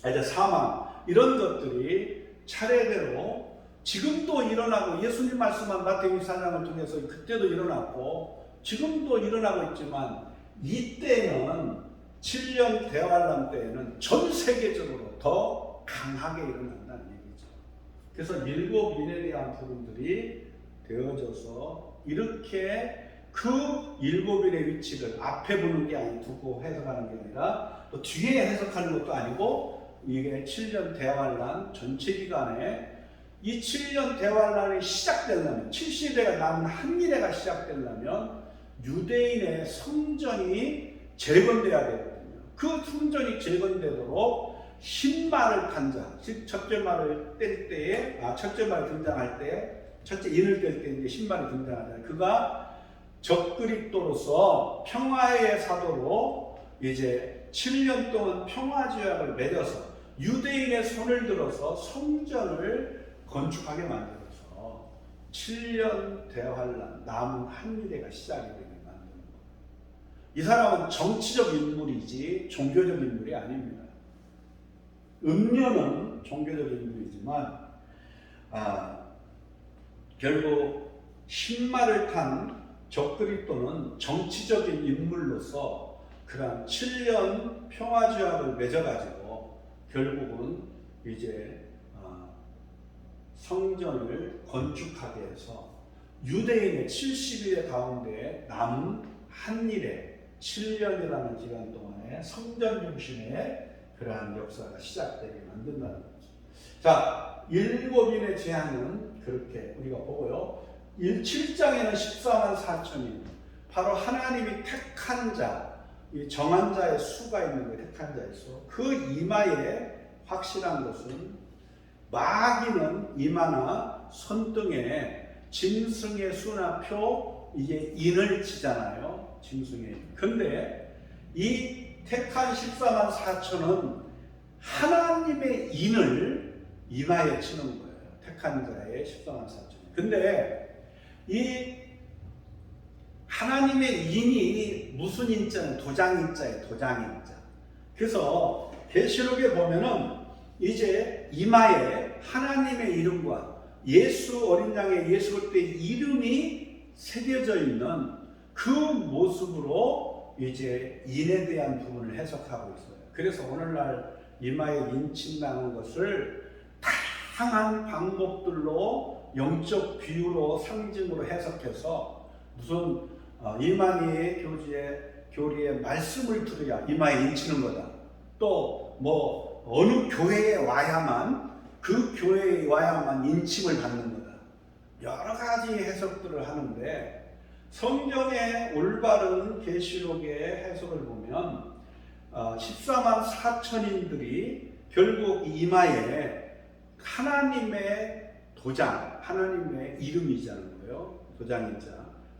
이제 사망 이런 것들이 차례대로 지금도 일어나고 예수님 말씀한 마태복음 24장을 통해서 그때도 일어났고 지금도 일어나고 있지만 이때는 7년 대환란 때에는 전 세계적으로 더 강하게 일어난다는 얘기죠. 그래서 7인에 대한 부분들이 되어져서 이렇게 그 7인의 위치를 앞에 보는 게 아니고 두고 해석하는 게 아니라 또 뒤에 해석하는 것도 아니고 이게 7년 대환란 전체 기간에 이 7년 대환란이 시작되려면 70일가 남은 한1회가 시작되려면 유대인의 성전이 재건돼야 되거든요. 그 성전이 재건되도록 신말을 탄 자, 즉 첫째 말을 뗄 때에 첫째 말이 등장할 때 첫째 인을 뗄 때 이제 신말이 등장하잖아요. 그가 적그리스도로서 평화의 사도로 이제 7년 동안 평화조약을 맺어서 유대인의 손을 들어서 성전을 건축하게 만들어서 7년 대환란 남은 한일회가 시작이 되게 만드는 거예요. 이 사람은 정치적 인물이지 종교적 인물이 아닙니다. 음료는 종교적 인물이지만 결국 신말을 탄 적그리스도는 정치적인 인물로서 그런 7년 평화조약을 맺어가지고 결국은 이제 성전을 건축하게 해서 유대인의 70일 가운데 남은 한일의 7년이라는 기간 동안에 성전 중심의 그러한 역사가 시작되게 만든다는 거죠. 자, 7인의 제한은 그렇게 우리가 보고요. 7장에는 14만 4천인 바로 하나님이 택한 자, 이 정한 자의 수가 있는 거예요. 택한 자의 수. 그 이마에 확실한 것은 마귀는 이마나 손등에 짐승의 수나 표 이게 인을 치잖아요. 짐승의. 근데 이 택한 14만 4천은 하나님의 인을 이마에 치는 거예요. 택한 자의 14만 4천. 근데 이 하나님의 인이 무슨 인자는 도장인자예요. 도장인자. 그래서 계시록에 보면은 이제 이마에 하나님의 이름과 예수 어린 양의 예수 그리스도의 이름이 새겨져 있는 그 모습으로 이제 인에 대한 부분을 해석하고 있어요. 그래서 오늘날 이마에 인친다는 것을 다양한 방법들로 영적 비유로 상징으로 해석해서 무슨 이만희의 교리에 말씀을 들어야 이마에 인치는 거다. 또 뭐 어느 교회에 와야만 그 교회에 와야만 인침을 받는 거다. 여러 가지 해석들을 하는데 성경의 올바른 계시록의 해석을 보면 14만 4천인들이 결국 이마에 하나님의 도장, 하나님의 이름이자는 거예요. 도장이자.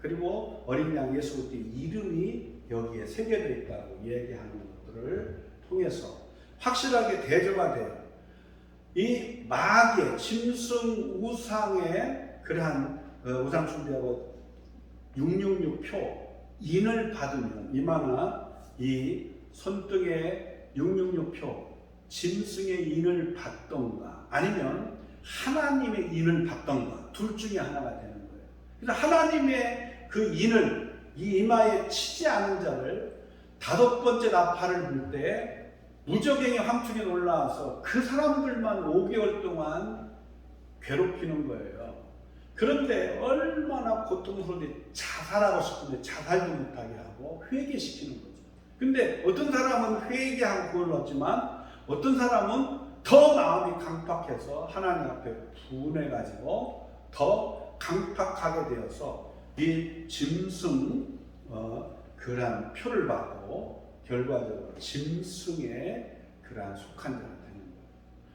그리고 어린 양 예수 그리스도의 이름이 여기에 새겨져 있다고 얘기하는 것들을 통해서 확실하게 대조가 돼요. 이 마귀의 짐승 우상의 그러한 우상 숭배하고 666표 인을 받으면 이마나 이 손등에 666표 짐승의 인을 받던가 아니면 하나님의 인을 받던가 둘 중에 하나가 되는 거예요. 그래서 하나님의 그 인을 이 이마에 치지 않은 자를 5번째 나팔을 불 때 무적행의 황충에 올라와서 그 사람들만 5개월 동안 괴롭히는 거예요. 그런데 얼마나 고통스러운데 자살하고 싶은데 자살도 못하게 하고 회개시키는 거죠. 근데 어떤 사람은 회개하고 구원을 얻지만 어떤 사람은 더 마음이 강팍해서 하나님 앞에 분해가지고 더 강팍하게 되어서 이 짐승 그러한 표를 받고 결과적으로 짐승의 그러한 속한 자가 되는 거예요.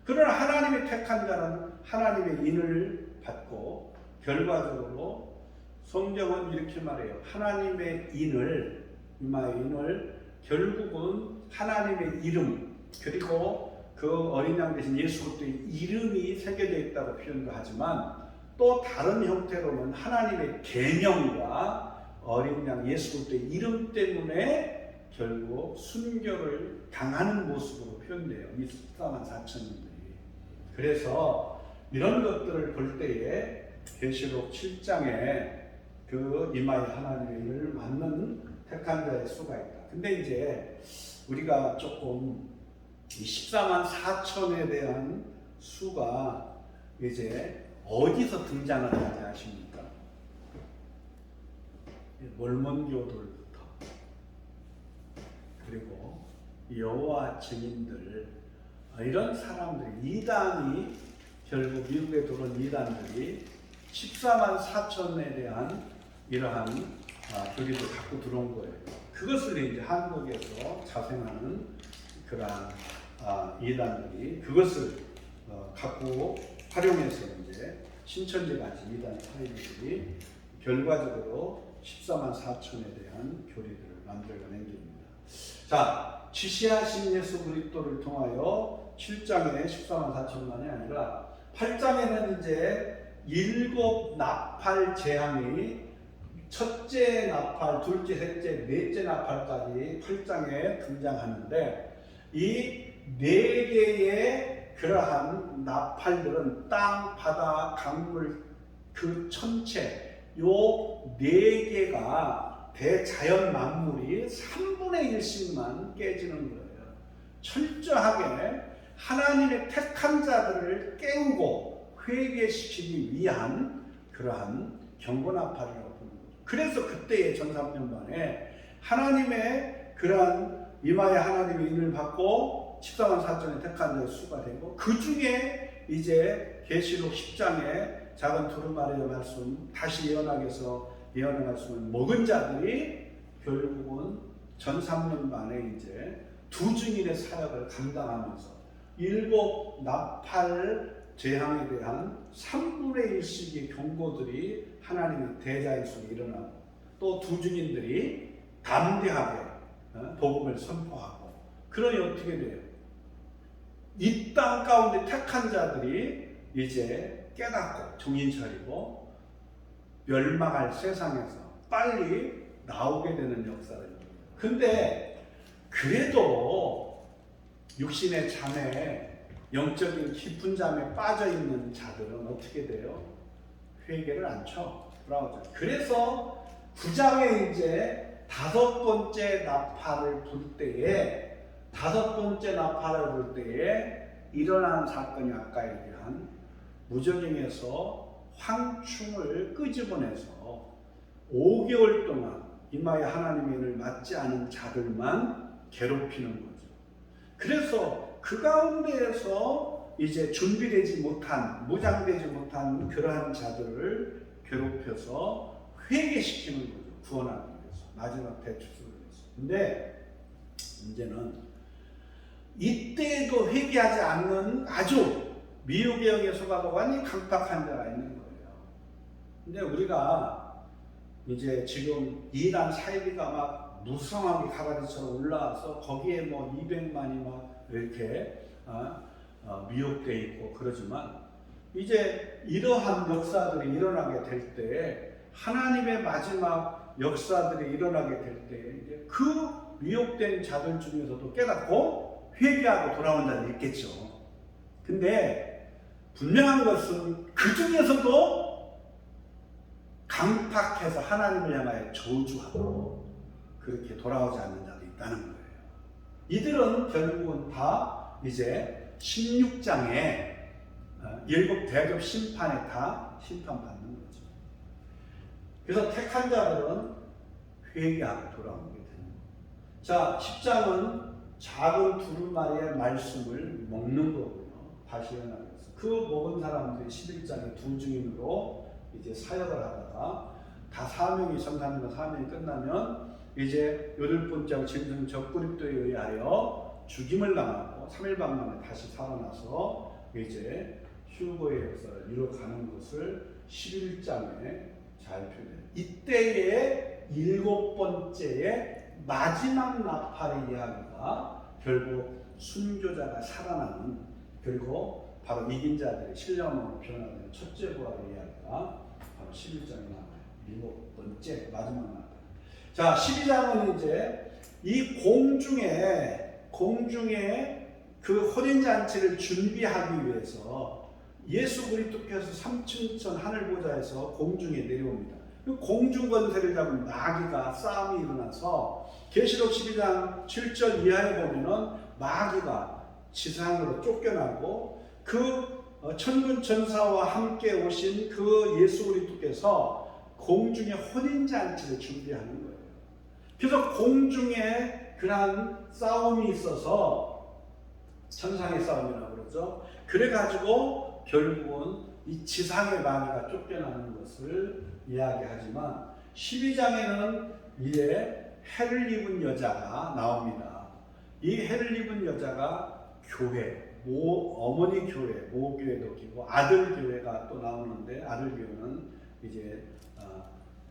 그러나 하나님의 택한 자는 하나님의 인을 받고 결과적으로 성경은 이렇게 말해요. 하나님의 인을 이마의 인을 결국은 하나님의 이름 그리고 그 어린 양 대신 예수 그리스도의 이름이 새겨져 있다고 표현도 하지만 또 다른 형태로는 하나님의 계명과 어린 양 예수 그리스도의 이름 때문에 결국 순교를 당하는 모습으로 표현돼요. 이 14만 4천인들이. 그래서 이런 것들을 볼 때에 계시록 7장에 그 이마에 하나님의 일을 맞는 택한 자의 수가 있다. 근데 이제 우리가 조금 이 14만 4천에 대한 수가 이제 어디서 등장을 하지 아십니까? 몰몬교들부터 그리고 여호와 증인들 이런 사람들이 이단이 결국 미국에 들어온 이단들이 14만 4천에 대한 이러한 교리를 갖고 들어온 거예요. 그것을 이제 한국에서 자생하는 그러한 이단들이 그것을 갖고 활용해서 이제 신천지같이 이단 사이들이 결과적으로 14만 4천에 대한 교리들을 만들어낸 겁니다. 자, 지시하신 예수 그리스도를 통하여 7장에 14만 4천만이 아니라 8장에는 이제 7 나팔 재앙이 첫째 나팔, 둘째, 셋째, 넷째 나팔까지 8장에 등장하는데 이 4개의 그러한 나팔들은 땅, 바다, 강물 그 전체 요 4개가 대자연 만물이 3분의 1씩만 깨지는 거예요. 철저하게 하나님의 택한 자들을 깨우고 회개시키기 위한 그러한 경고나팔이라고 부르는 거죠. 그래서 그때의 전3년반에 하나님의 그러한 이마에 하나님의 인을 받고 14만 4천의 택한 자의 수가 되고 그 중에 이제 계시록 10장에 작은 두루마리의 말씀 다시 예언하게서 예언의 말씀을 먹은 자들이 결국은 전3년반에 이제 두 증인의 사역을 감당하면서 7 나팔 재앙에 대한 3분의 1씩의 경고들이 하나님의 대자연 속에 일어나고 또 두 증인들이 담대하게 복음을 선포하고 그러니 어떻게 돼요? 이 땅 가운데 택한 자들이 이제 깨닫고 정신 차리고 멸망할 세상에서 빨리 나오게 되는 역사입니다. 근데 그래도 육신의 잠에 영적인 깊은 잠에 빠져있는 자들은 어떻게 돼요? 회개를 안 쳐. 그래서 9장에 이제 5번째 나팔을 불 때에 5번째 나팔을 불 때에 일어난 사건이 아까 얘기한 무저갱에서 황충을 끄집어내서 5개월 동안 이마에 하나님의 인을 맞지 않은 자들만 괴롭히는 거죠. 그래서 그 가운데에서 이제 준비되지 못한, 무장되지 못한 그러한 자들을 괴롭혀서 회개시키는 거죠. 구원하기 위해서. 마지막 대축술을 위해서. 근데 문제는 이때도 회개하지 않는 아주 미혹의 영에 속아서 완전히 강팍한 자가 있는 거예요. 근데 우리가 이제 지금 이란 사이비가 막 무성하게 가라지처럼 올라와서 거기에 뭐 200만이 막 이렇게 미혹되어 있고 그러지만 이제 이러한 역사들이 일어나게 될 때 하나님의 마지막 역사들이 일어나게 될 때 이제 그 미혹된 자들 중에서도 깨닫고 회개하고 돌아온 자들이 있겠죠. 근데 분명한 것은 그 중에서도 강팍해서 하나님을 향하여 저주하고 그렇게 돌아오지 않는 자도 있다는 거예요. 이들은 결국은 다 이제 16장에 7 대접 심판에 다 심판받는 거죠. 그래서 택한 자들은 회개하고 돌아오게 되는 거예요. 자, 10장은 작은 두루마리의 말씀을 먹는 거고요. 다시 일어나겠습니다. 그 먹은 사람들이 11장에 두 증인으로 이제 사역을 하다가 다 사명이 성사님과 사명이 끝나면 이제 8번째 짐승 적그리스도에 의하여 죽임을 당하고 3일 반 만에 다시 살아나서 이제 휴거의 역사를 이뤄가는 것을 11장에 잘 표현해요. 이때의 7번째의 마지막 나팔의 이야기가 결국 순교자가 살아나는 그리고 바로 이긴 자들의 신령으로 변화되는 첫째 부활의 이야기가 바로 11장에 나와요. 7번째 마지막 나팔. 자, 12장은 이제 이 공중에 그 혼인잔치를 준비하기 위해서 예수 그리스도께서 삼층천 하늘보좌에서 공중에 내려옵니다. 그 공중 권세를 잡은 마귀가 싸움이 일어나서 계시록 12장 7절 이하에 보면은 마귀가 지상으로 쫓겨나고 그 천군 천사와 함께 오신 그 예수 그리스도께서 공중에 혼인잔치를 준비하는 거예요. 그래서 공중에 그러한 싸움이 있어서 천상의 싸움이라고 그러죠. 그래가지고 결국은 이 지상의 마귀가 쫓겨나는 것을 이야기하지만 12장에는 이제 해를 입은 여자가 나옵니다. 이 해를 입은 여자가 교회, 어머니 교회, 모교회도 끼고 아들 교회가 또 나오는데, 아들 교회는 이제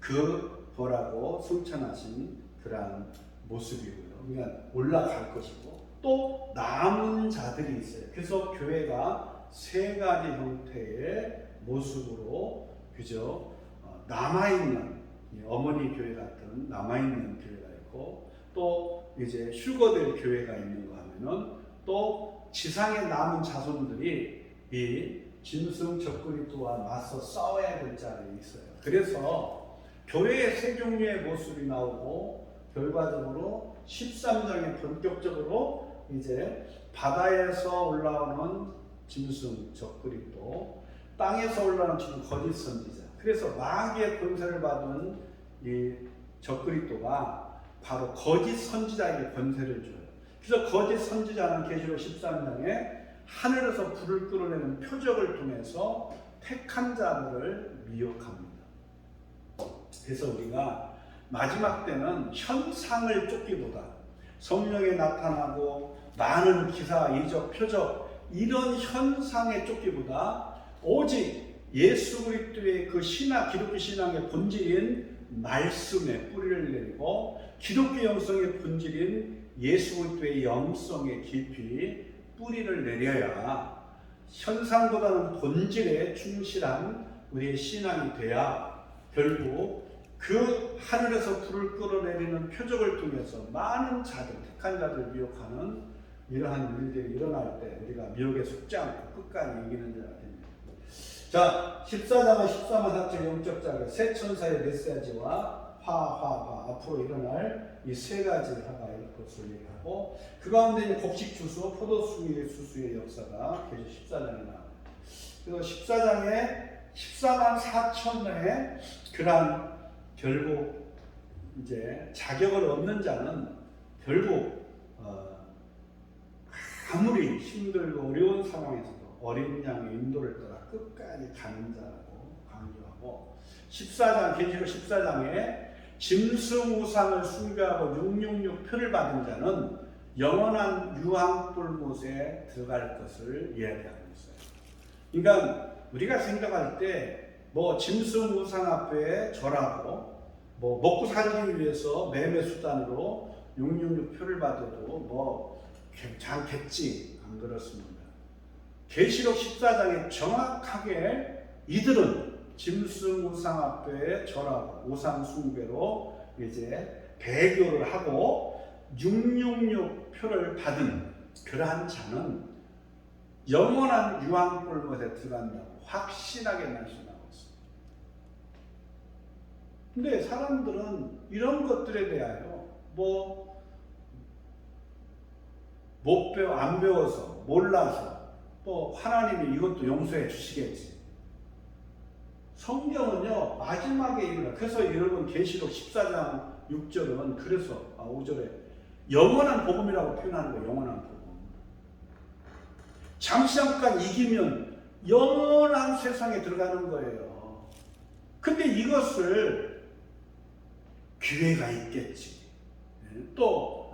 그 보라고 승천하신 그러한 모습이고요. 그러니까 올라갈 것이고 또 남은 자들이 있어요. 그래서 교회가 세 가지 형태의 모습으로 그죠? 남아있는 어머니 교회 같은 남아있는 교회가 있고, 또 이제 휴거될 교회가 있는 거 하면은 또 지상에 남은 자손들이 이 짐승 적그리스도와 맞서 싸워야 될 자리에 있어요. 그래서 교회의 세 종류의 모습이 나오고, 결과적으로 13장에 본격적으로 이제 바다에서 올라오는 짐승 적그리스도, 땅에서 올라오는 짐승 거짓 선지자. 그래서 마귀의 권세를 받은 이 적그리스도가 바로 거짓 선지자에게 권세를 줘요. 그래서 거짓 선지자는 계시록 13장에 하늘에서 불을 끌어내는 표적을 통해서 택한 자들을 미혹합니다. 그래서 우리가 마지막 때는 현상을 쫓기보다 성령에 나타나고 많은 기사, 이적, 표적, 이런 현상에 쫓기보다 오직 예수 그리스도의 그 신학, 기독교 신앙의 본질인 말씀에 뿌리를 내리고, 기독교 영성의 본질인 예수 그리스도의 영성에 깊이 뿌리를 내려야 현상보다는 본질에 충실한 우리의 신앙이 돼야 결국 그 하늘에서 불을 끌어내리는 표적을 통해서 많은 자들, 택한 자들을 미혹하는 이러한 일들이 일어날 때 우리가 미혹에 속지 않고 끝까지 이기는 자가 됩니다. 자, 14장은 13만 4천 영적 자가 새 천사의 메시지와 앞으로 일어날 이 세 가지 화가의 것을 얘기하고, 그 가운데 곡식 주수, 포도수의 수수의 역사가 계속 14장에 나와요. 그래서 14장에 14만 4천의 그런 결국 이제 자격을 얻는 자는 결국 아무리 힘들고 어려운 상황에서도 어린 양의 인도를 따라 끝까지 가는 자라고 강조하고, 14장, 계시록 14장에 짐승 우상을 숭배하고 666표를 받은 자는 영원한 유황불못에 들어갈 것을 이야기하고 있어요. 그러니까 우리가 생각할 때 뭐 짐승 우상 앞에 절하고 뭐 먹고 살기 위해서 매매 수단으로 666표를 받아도 뭐 괜찮겠지, 안 그렇습니다. 계시록 14장에 정확하게 이들은 짐승 우상 앞에 절하고 우상 숭배로 이제 배교를 하고 666표를 받은 그러한 자는 영원한 유황불못에 들어간다고 확실하게 말씀하고 있습니다. 근데 사람들은 이런 것들에 대하여 안 배워서 몰라서 하나님이 이것도 용서해 주시겠지. 성경은요 마지막에 이르라. 그래서 여러분 계시록 14장 6절은 그래서 5절에 영원한 복음이라고 표현하는 거예요. 영원한 복음. 잠깐 이기면 영원한 세상에 들어가는 거예요. 근데 이것을 기회가 있겠지. 또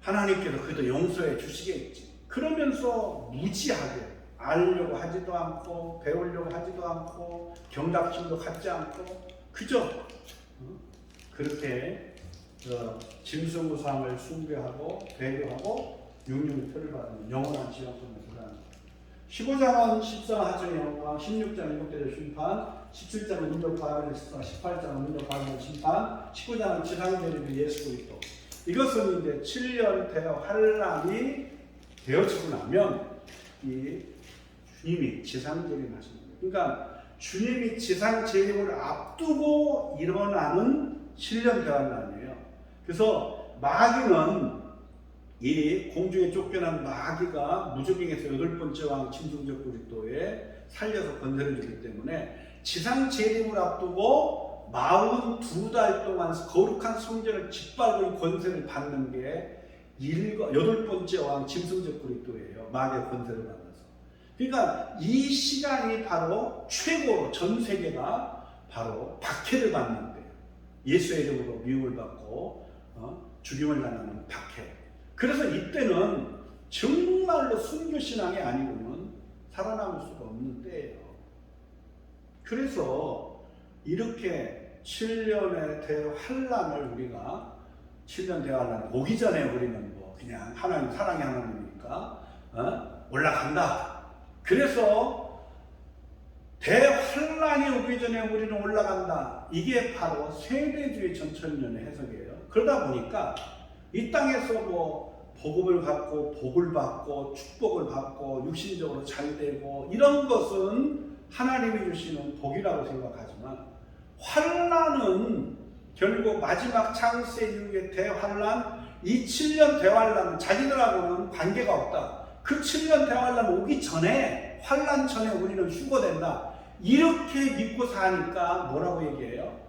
하나님께서 그래도 용서해 주시겠지. 그러면서 무지하게 알려고 하지도 않고 배우려고 하지도 않고 경각심도 갖지 않고 그저 그렇게 짐승 우상을 숭배하고 배교하고 666표를 받는 영원한 지옥선에서 가는 15장은 14만 하천의 영광, 16장은 7대의 심판, 17장은 민족 파멸의 심판, 18장은 민족 파멸의 심판, 19장은 지상에 내리는 예수 그리스도. 이것은 이제 7년 대의 환란이 되어지고 나면 이 주님이 지상 재림하십니다. 그러니까 주님이 지상 재림을 앞두고 일어나는 7년 대환란이에요. 그래서 마귀는 이 공중에 쫓겨난 마귀가 무적행에서 8번째 왕 짐승적 그리스도에 살려서 권세를 주기 때문에 지상 재림을 앞두고 42달 동안 거룩한 성전을 짓밟은 권세를 받는 게 8번째 왕 짐승적 그리스도예요. 마귀의 권세를 받아서. 그러니까 이 시간이 바로 최고로 전 세계가 바로 박해를 받는 거예요. 예수의 이름으로 미움을 받고 죽임을 당하는 박해. 그래서 이때는 정말로 순교신앙이 아니고는 살아남을 수가 없는 때예요. 그래서 이렇게 7년의 대환란을 우리가 7년 대환란 오기 전에 우리는 뭐 그냥 하나님 사랑의 하나님이니까 올라간다. 그래서 대환란이 오기 전에 우리는 올라간다. 이게 바로 세대주의 전천년의 해석이에요. 그러다 보니까 이 땅에서 뭐 복음을 받고 복을 받고 축복을 받고 육신적으로 잘 되고 이런 것은 하나님이 주시는 복이라고 생각하지만 환란은 결국 마지막 창세 이후의 대환란, 이 7년 대환란은 자기들하고는 관계가 없다. 그 7년 대환란 오기 전에, 환란 전에 우리는 휴거된다. 이렇게 믿고 사니까 뭐라고 얘기해요?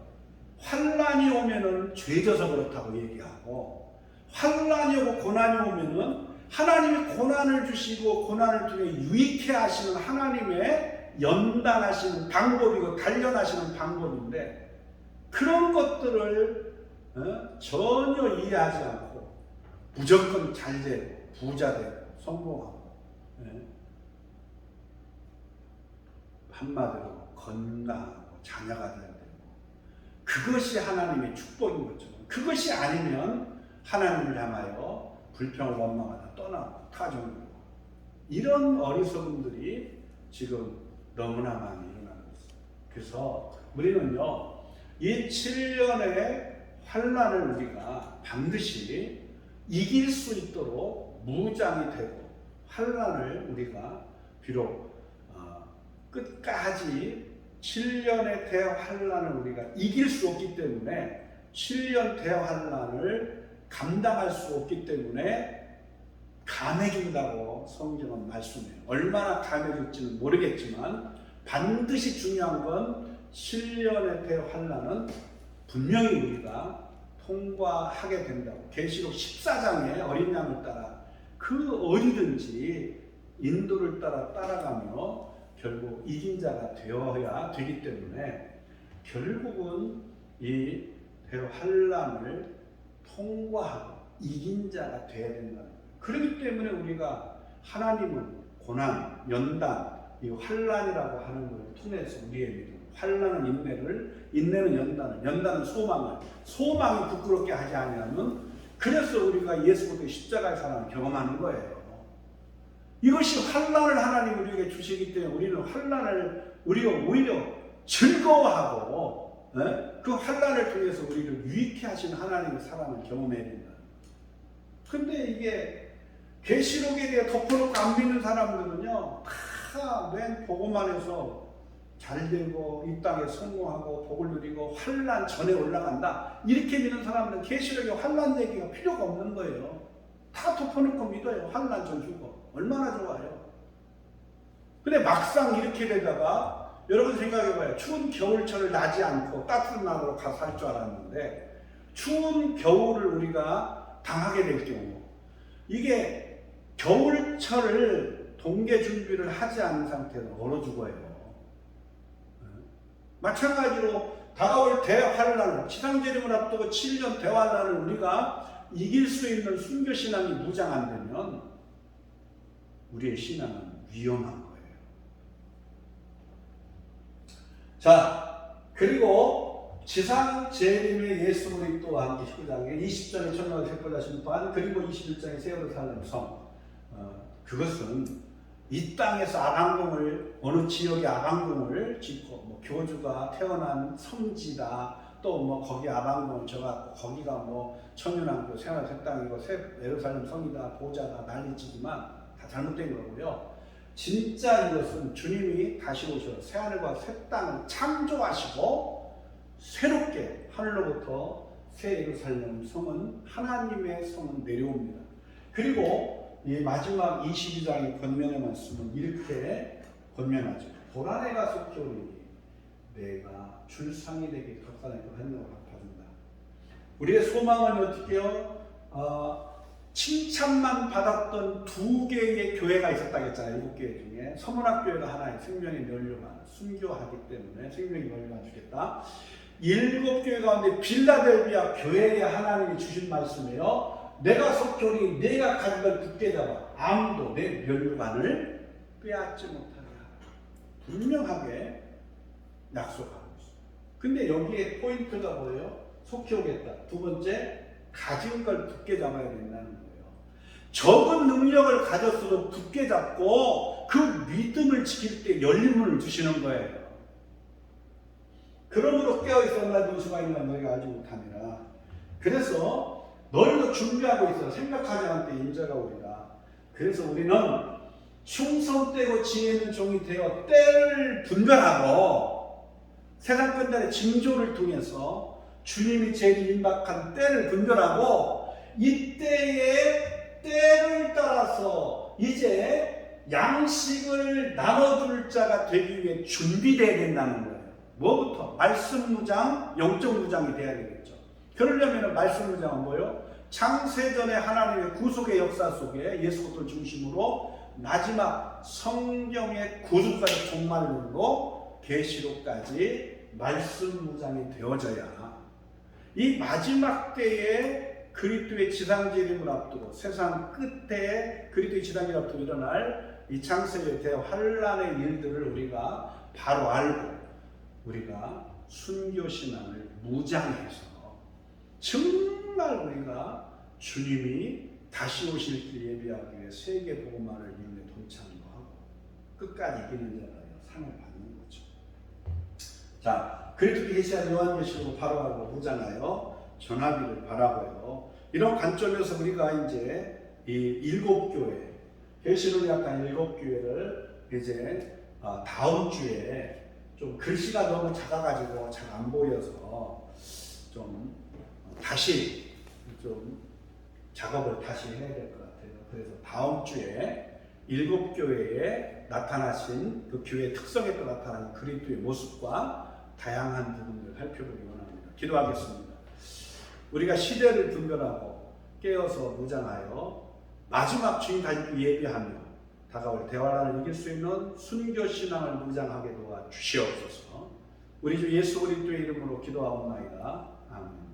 환란이 오면은 죄져서 그렇다고 얘기하고, 환란이 오고 고난이 오면은 하나님이 고난을 주시고 고난을 통해 유익해 하시는 하나님의 연단하시는 방법이고 단련하시는 방법인데, 그런 것들을 전혀 이해하지 않고 무조건 잘 되고 부자 되고 성공하고, 한마디로 건강하고 자녀가 되고, 그것이 하나님의 축복인 것처럼, 그것이 아니면 하나님을 향하여 불평을 원망하다 떠나고 타종이고, 이런 어리석음들이 지금 너무나 많이 일어나고 있습니다. 그래서 우리는요, 이 7년의 환란을 우리가 반드시 이길 수 있도록 무장이 되고, 환란을 우리가 비록 끝까지 7년의 대환란을 우리가 이길 수 없기 때문에, 7년 대환란을 감당할 수 없기 때문에 감해준다고 성경은 말씀해요. 얼마나 감해줄지는 모르겠지만 반드시 중요한 건 7년의 대환란은 분명히 우리가 통과하게 된다고. 계시록 14장에 어린 양을 따라 그 어디든지 인도를 따라가며 결국 이긴 자가 되어야 되기 때문에, 결국은 이 대환란을 통과하고 이긴 자가 되어야 된다는 거예요. 그렇기 때문에 우리가 하나님은 고난, 연단, 이 환란이라고 하는 걸 통해서 우리의 믿음, 환란은 인내를, 인내는 연단을, 연단은 소망을, 소망이 부끄럽게 하지 아니하면, 그래서 우리가 예수 그리스도의 십자가의 사랑을 경험하는 거예요. 이것이 환란을 하나님 우리에게 주시기 때문에 우리는 환란을 우리가 오히려 즐거워하고, 그 환란을 통해서 우리를 유익해 하시는 하나님의 사랑을 경험해야 된다. 근데 이게 계시록에 대해 덮어놓고 안 믿는 사람들은요, 다 맨 복음만 해서 잘 되고 이 땅에 성공하고 복을 누리고 환란 전에 올라간다, 이렇게 믿는 사람들은 계시록에 환란 얘기가 필요가 없는 거예요. 다 덮어놓고 믿어요. 환란 전 휴거 얼마나 좋아요. 근데 막상 이렇게 되다가 여러분 생각해봐요. 추운 겨울철을 나지 않고 따뜻한 날로 가서 살 줄 알았는데, 추운 겨울을 우리가 당하게 될 경우, 이게 겨울철을 동계 준비를 하지 않은 상태로 얼어 죽어요. 마찬가지로 다가올 대환란을, 지상재림을 앞두고 7년 대환란을 우리가 이길 수 있는 순교신앙이 무장 안 되면 우리의 신앙은 위험한 거예요. 자, 그리고 지상재림의 예수 그리스도와 함께 19장에 20장에 천국의 색보다 심판, 그리고 21장에 새 예루살렘 성, 그것은 이 땅에서 아방궁을, 어느 지역에 아방궁을 짓고, 뭐 교주가 태어난 성지다, 또 뭐 거기 아방궁을 져갖고 거기가 뭐 천연왕국 생활 새 땅이고 새 예루살렘 성이다, 보좌다 난리치지만 다 잘못된 거고요. 진짜 이것은 주님이 다시 오셔서 새하늘과 새 땅을 창조하시고 새롭게 하늘로부터 새 예루살렘 성은, 하나님의 성은 내려옵니다. 그리고 이 마지막 22장의 권면의 말씀은 이렇게 권면하죠. 보라내가 속죄오리니 내가 줄상이 되게 값싸내고 한다고 갚아준다. 우리의 소망은 어떻게 해요? 칭찬만 받았던 2개의 교회가 있었다겠잖아요. 7개 중에 서문학교회가 하나의 생명의 면류관, 순교하기 때문에 생명의 면류관 주겠다. 일곱 교회 가운데 빌라델비아 교회에 하나님이 주신 말씀이에요. 내가 속견이 내가 가진 걸 굳게 잡아 아무도 내 면류관을 빼앗지 못하게 하라. 분명하게 약속하고 있어요. 근데 여기에 포인트가 뭐예요? 속히 오겠다. 두 번째, 가진 걸 굳게 잡아야 된다는 거예요. 적은 능력을 가졌어도 굳게 잡고 그 믿음을 지킬 때 열린 문을 주시는 거예요. 그러므로 깨어있어 나 누수가 있나 너희가 알지 못함이라. 그래서 너희도 준비하고 있어. 생각하지 않을 때 인자가 오리라. 그래서 우리는 충성되고 지혜 있는 종이 되어 때를 분별하고 세상 끝날의 징조를 통해서 주님이 제일 임박한 때를 분별하고 이때의 때를 따라서 이제 양식을 나눠줄 자가 되기 위해 준비되어야 된다는 거예요. 뭐부터? 말씀 무장, 영적 무장이 돼야 되겠죠. 그러려면 말씀 무장은 뭐예요? 창세전의 하나님의 구속의 역사 속에 예수 그리스도를 중심으로 마지막 성경의 구속까지 종말론으로 계시록까지 말씀 무장이 되어져야 이 마지막 때에 그리스도의 지상재림을 앞두고 세상 끝에 그리스도의 지상재림을 앞두고 일어날 이 창세의 대환란의 일들을 우리가 바로 알고 우리가 순교신앙을 무장해서 정말 우리가 주님이 다시 오실 길 예비하기 위해 세계 복음화를 이루며 동참도 하고 끝까지 이기는 자라여 상을 받는 거죠. 자, 그리스도 계시한 요한계시록을 바로하고 무장하여 전하기를 바라고요. 이런 관점에서 우리가 이제 이 일곱 교회, 계시록의 약간 일곱 교회를 이제 다음 주에 좀 글씨가 너무 작아가지고 잘 안 보여서 좀 다시 좀 작업을 다시 해야 될 것 같아요. 그래서 다음 주에 일곱 교회에 나타나신 그 교회의 특성에 또 나타나는 그리스도의 모습과 다양한 부분을 살펴보기 원합니다. 기도하겠습니다. 우리가 시대를 분별하고 깨어서 무장하여 마지막 주인 다시 예비하며 다가올 대환란을 이길 수 있는 순교 신앙을 무장하게 도와 주시옵소서. 우리 주 예수 그리스도의 이름으로 기도하옵나이다. 아멘.